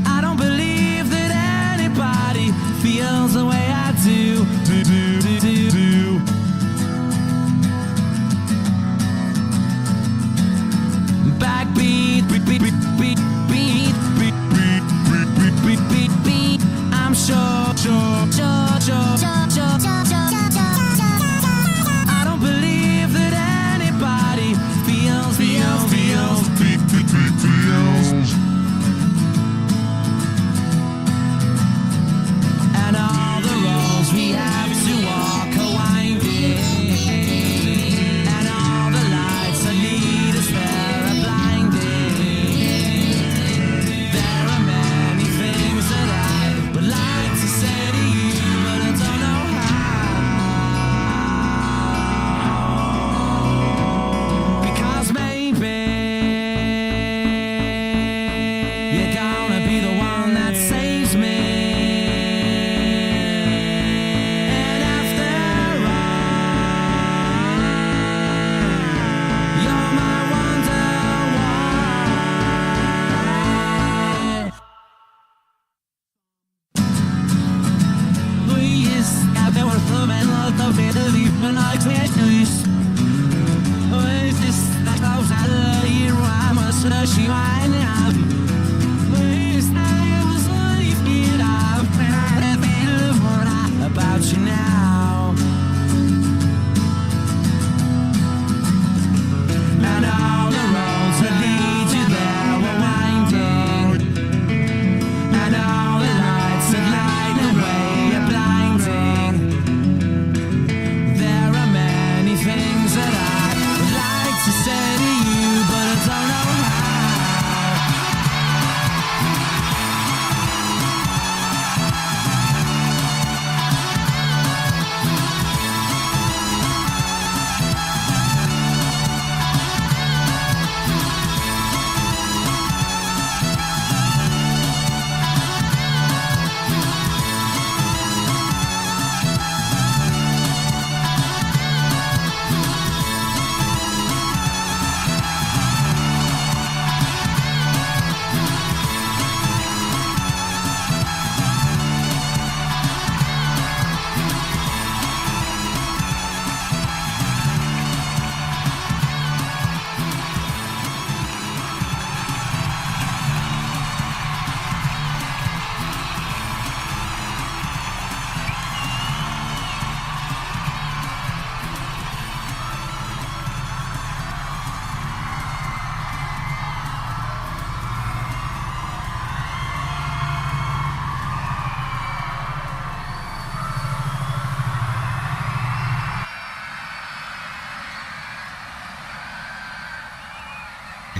I don't believe that anybody feels the way I do. Backbeat, beat, beat, beat, beat, beat, beat, beat, beat, beat, beat. I'm sure. I don't believe that anybody feels. And all the roads we have to walk are winding, and all the lights that lead us there are blinding. There are many things that I would like to say to you, but I don't know how. Because maybe you're gonna be the one that saves me. And after all, you're my wonder why. Luis, até o fome não tô vendo livro na igreja. Luis, está causada e a moça se vai now. Luis, I was leaving out about you now. And all the roads that lead you there were winding, and all the lights that light the way are blinding. There are many things that I would like to say to you, but I don't know how.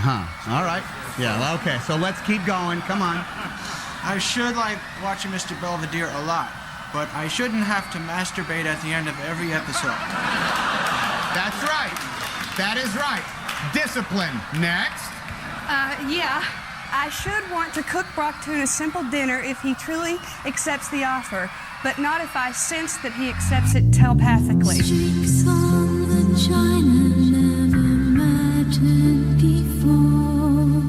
Huh. All right. Yeah, well, okay. So let's keep going. Come on. I should like watching Mr. Belvedere a lot, but I shouldn't have to masturbate at the end of every episode. That's right. That is right. Discipline. Next. Yeah. I should want to cook Brock Toon a simple dinner if he truly accepts the offer, but not if I sense that he accepts it telepathically. Streaks on the china never mattered before.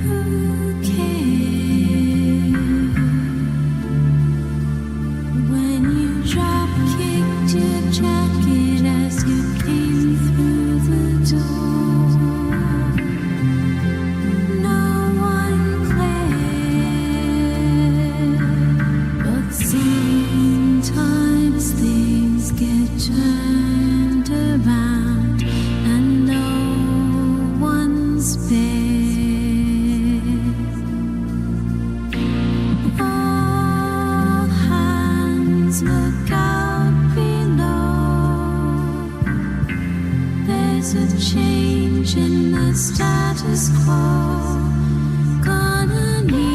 Who cares when you drop kicked your jacket as you came through the door? Sometimes things get turned around and no one spares. All hands look out below. There's a change in the status quo. Gonna need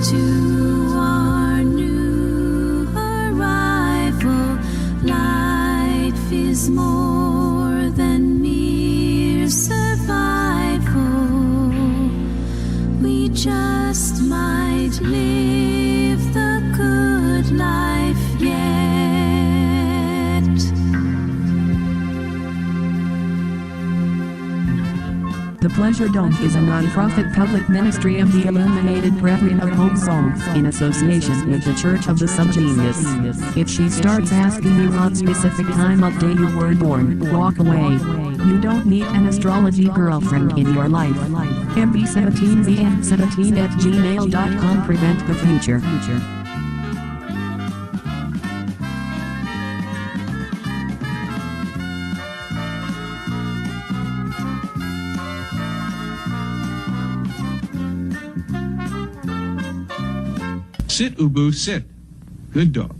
to our new arrival, life is more than mere survival. We just might live the good life yet. The Pleasure Dome is a non-profit public ministry of the Illuminated Brethren of Home Songs in association with the Church of the Subgenius. If she starts asking you what specific time of day you were born, walk away. You don't need an astrology girlfriend in your life. MB17VN17@gmail.com. Prevent the future. Sit, Ubu, sit. Good dog.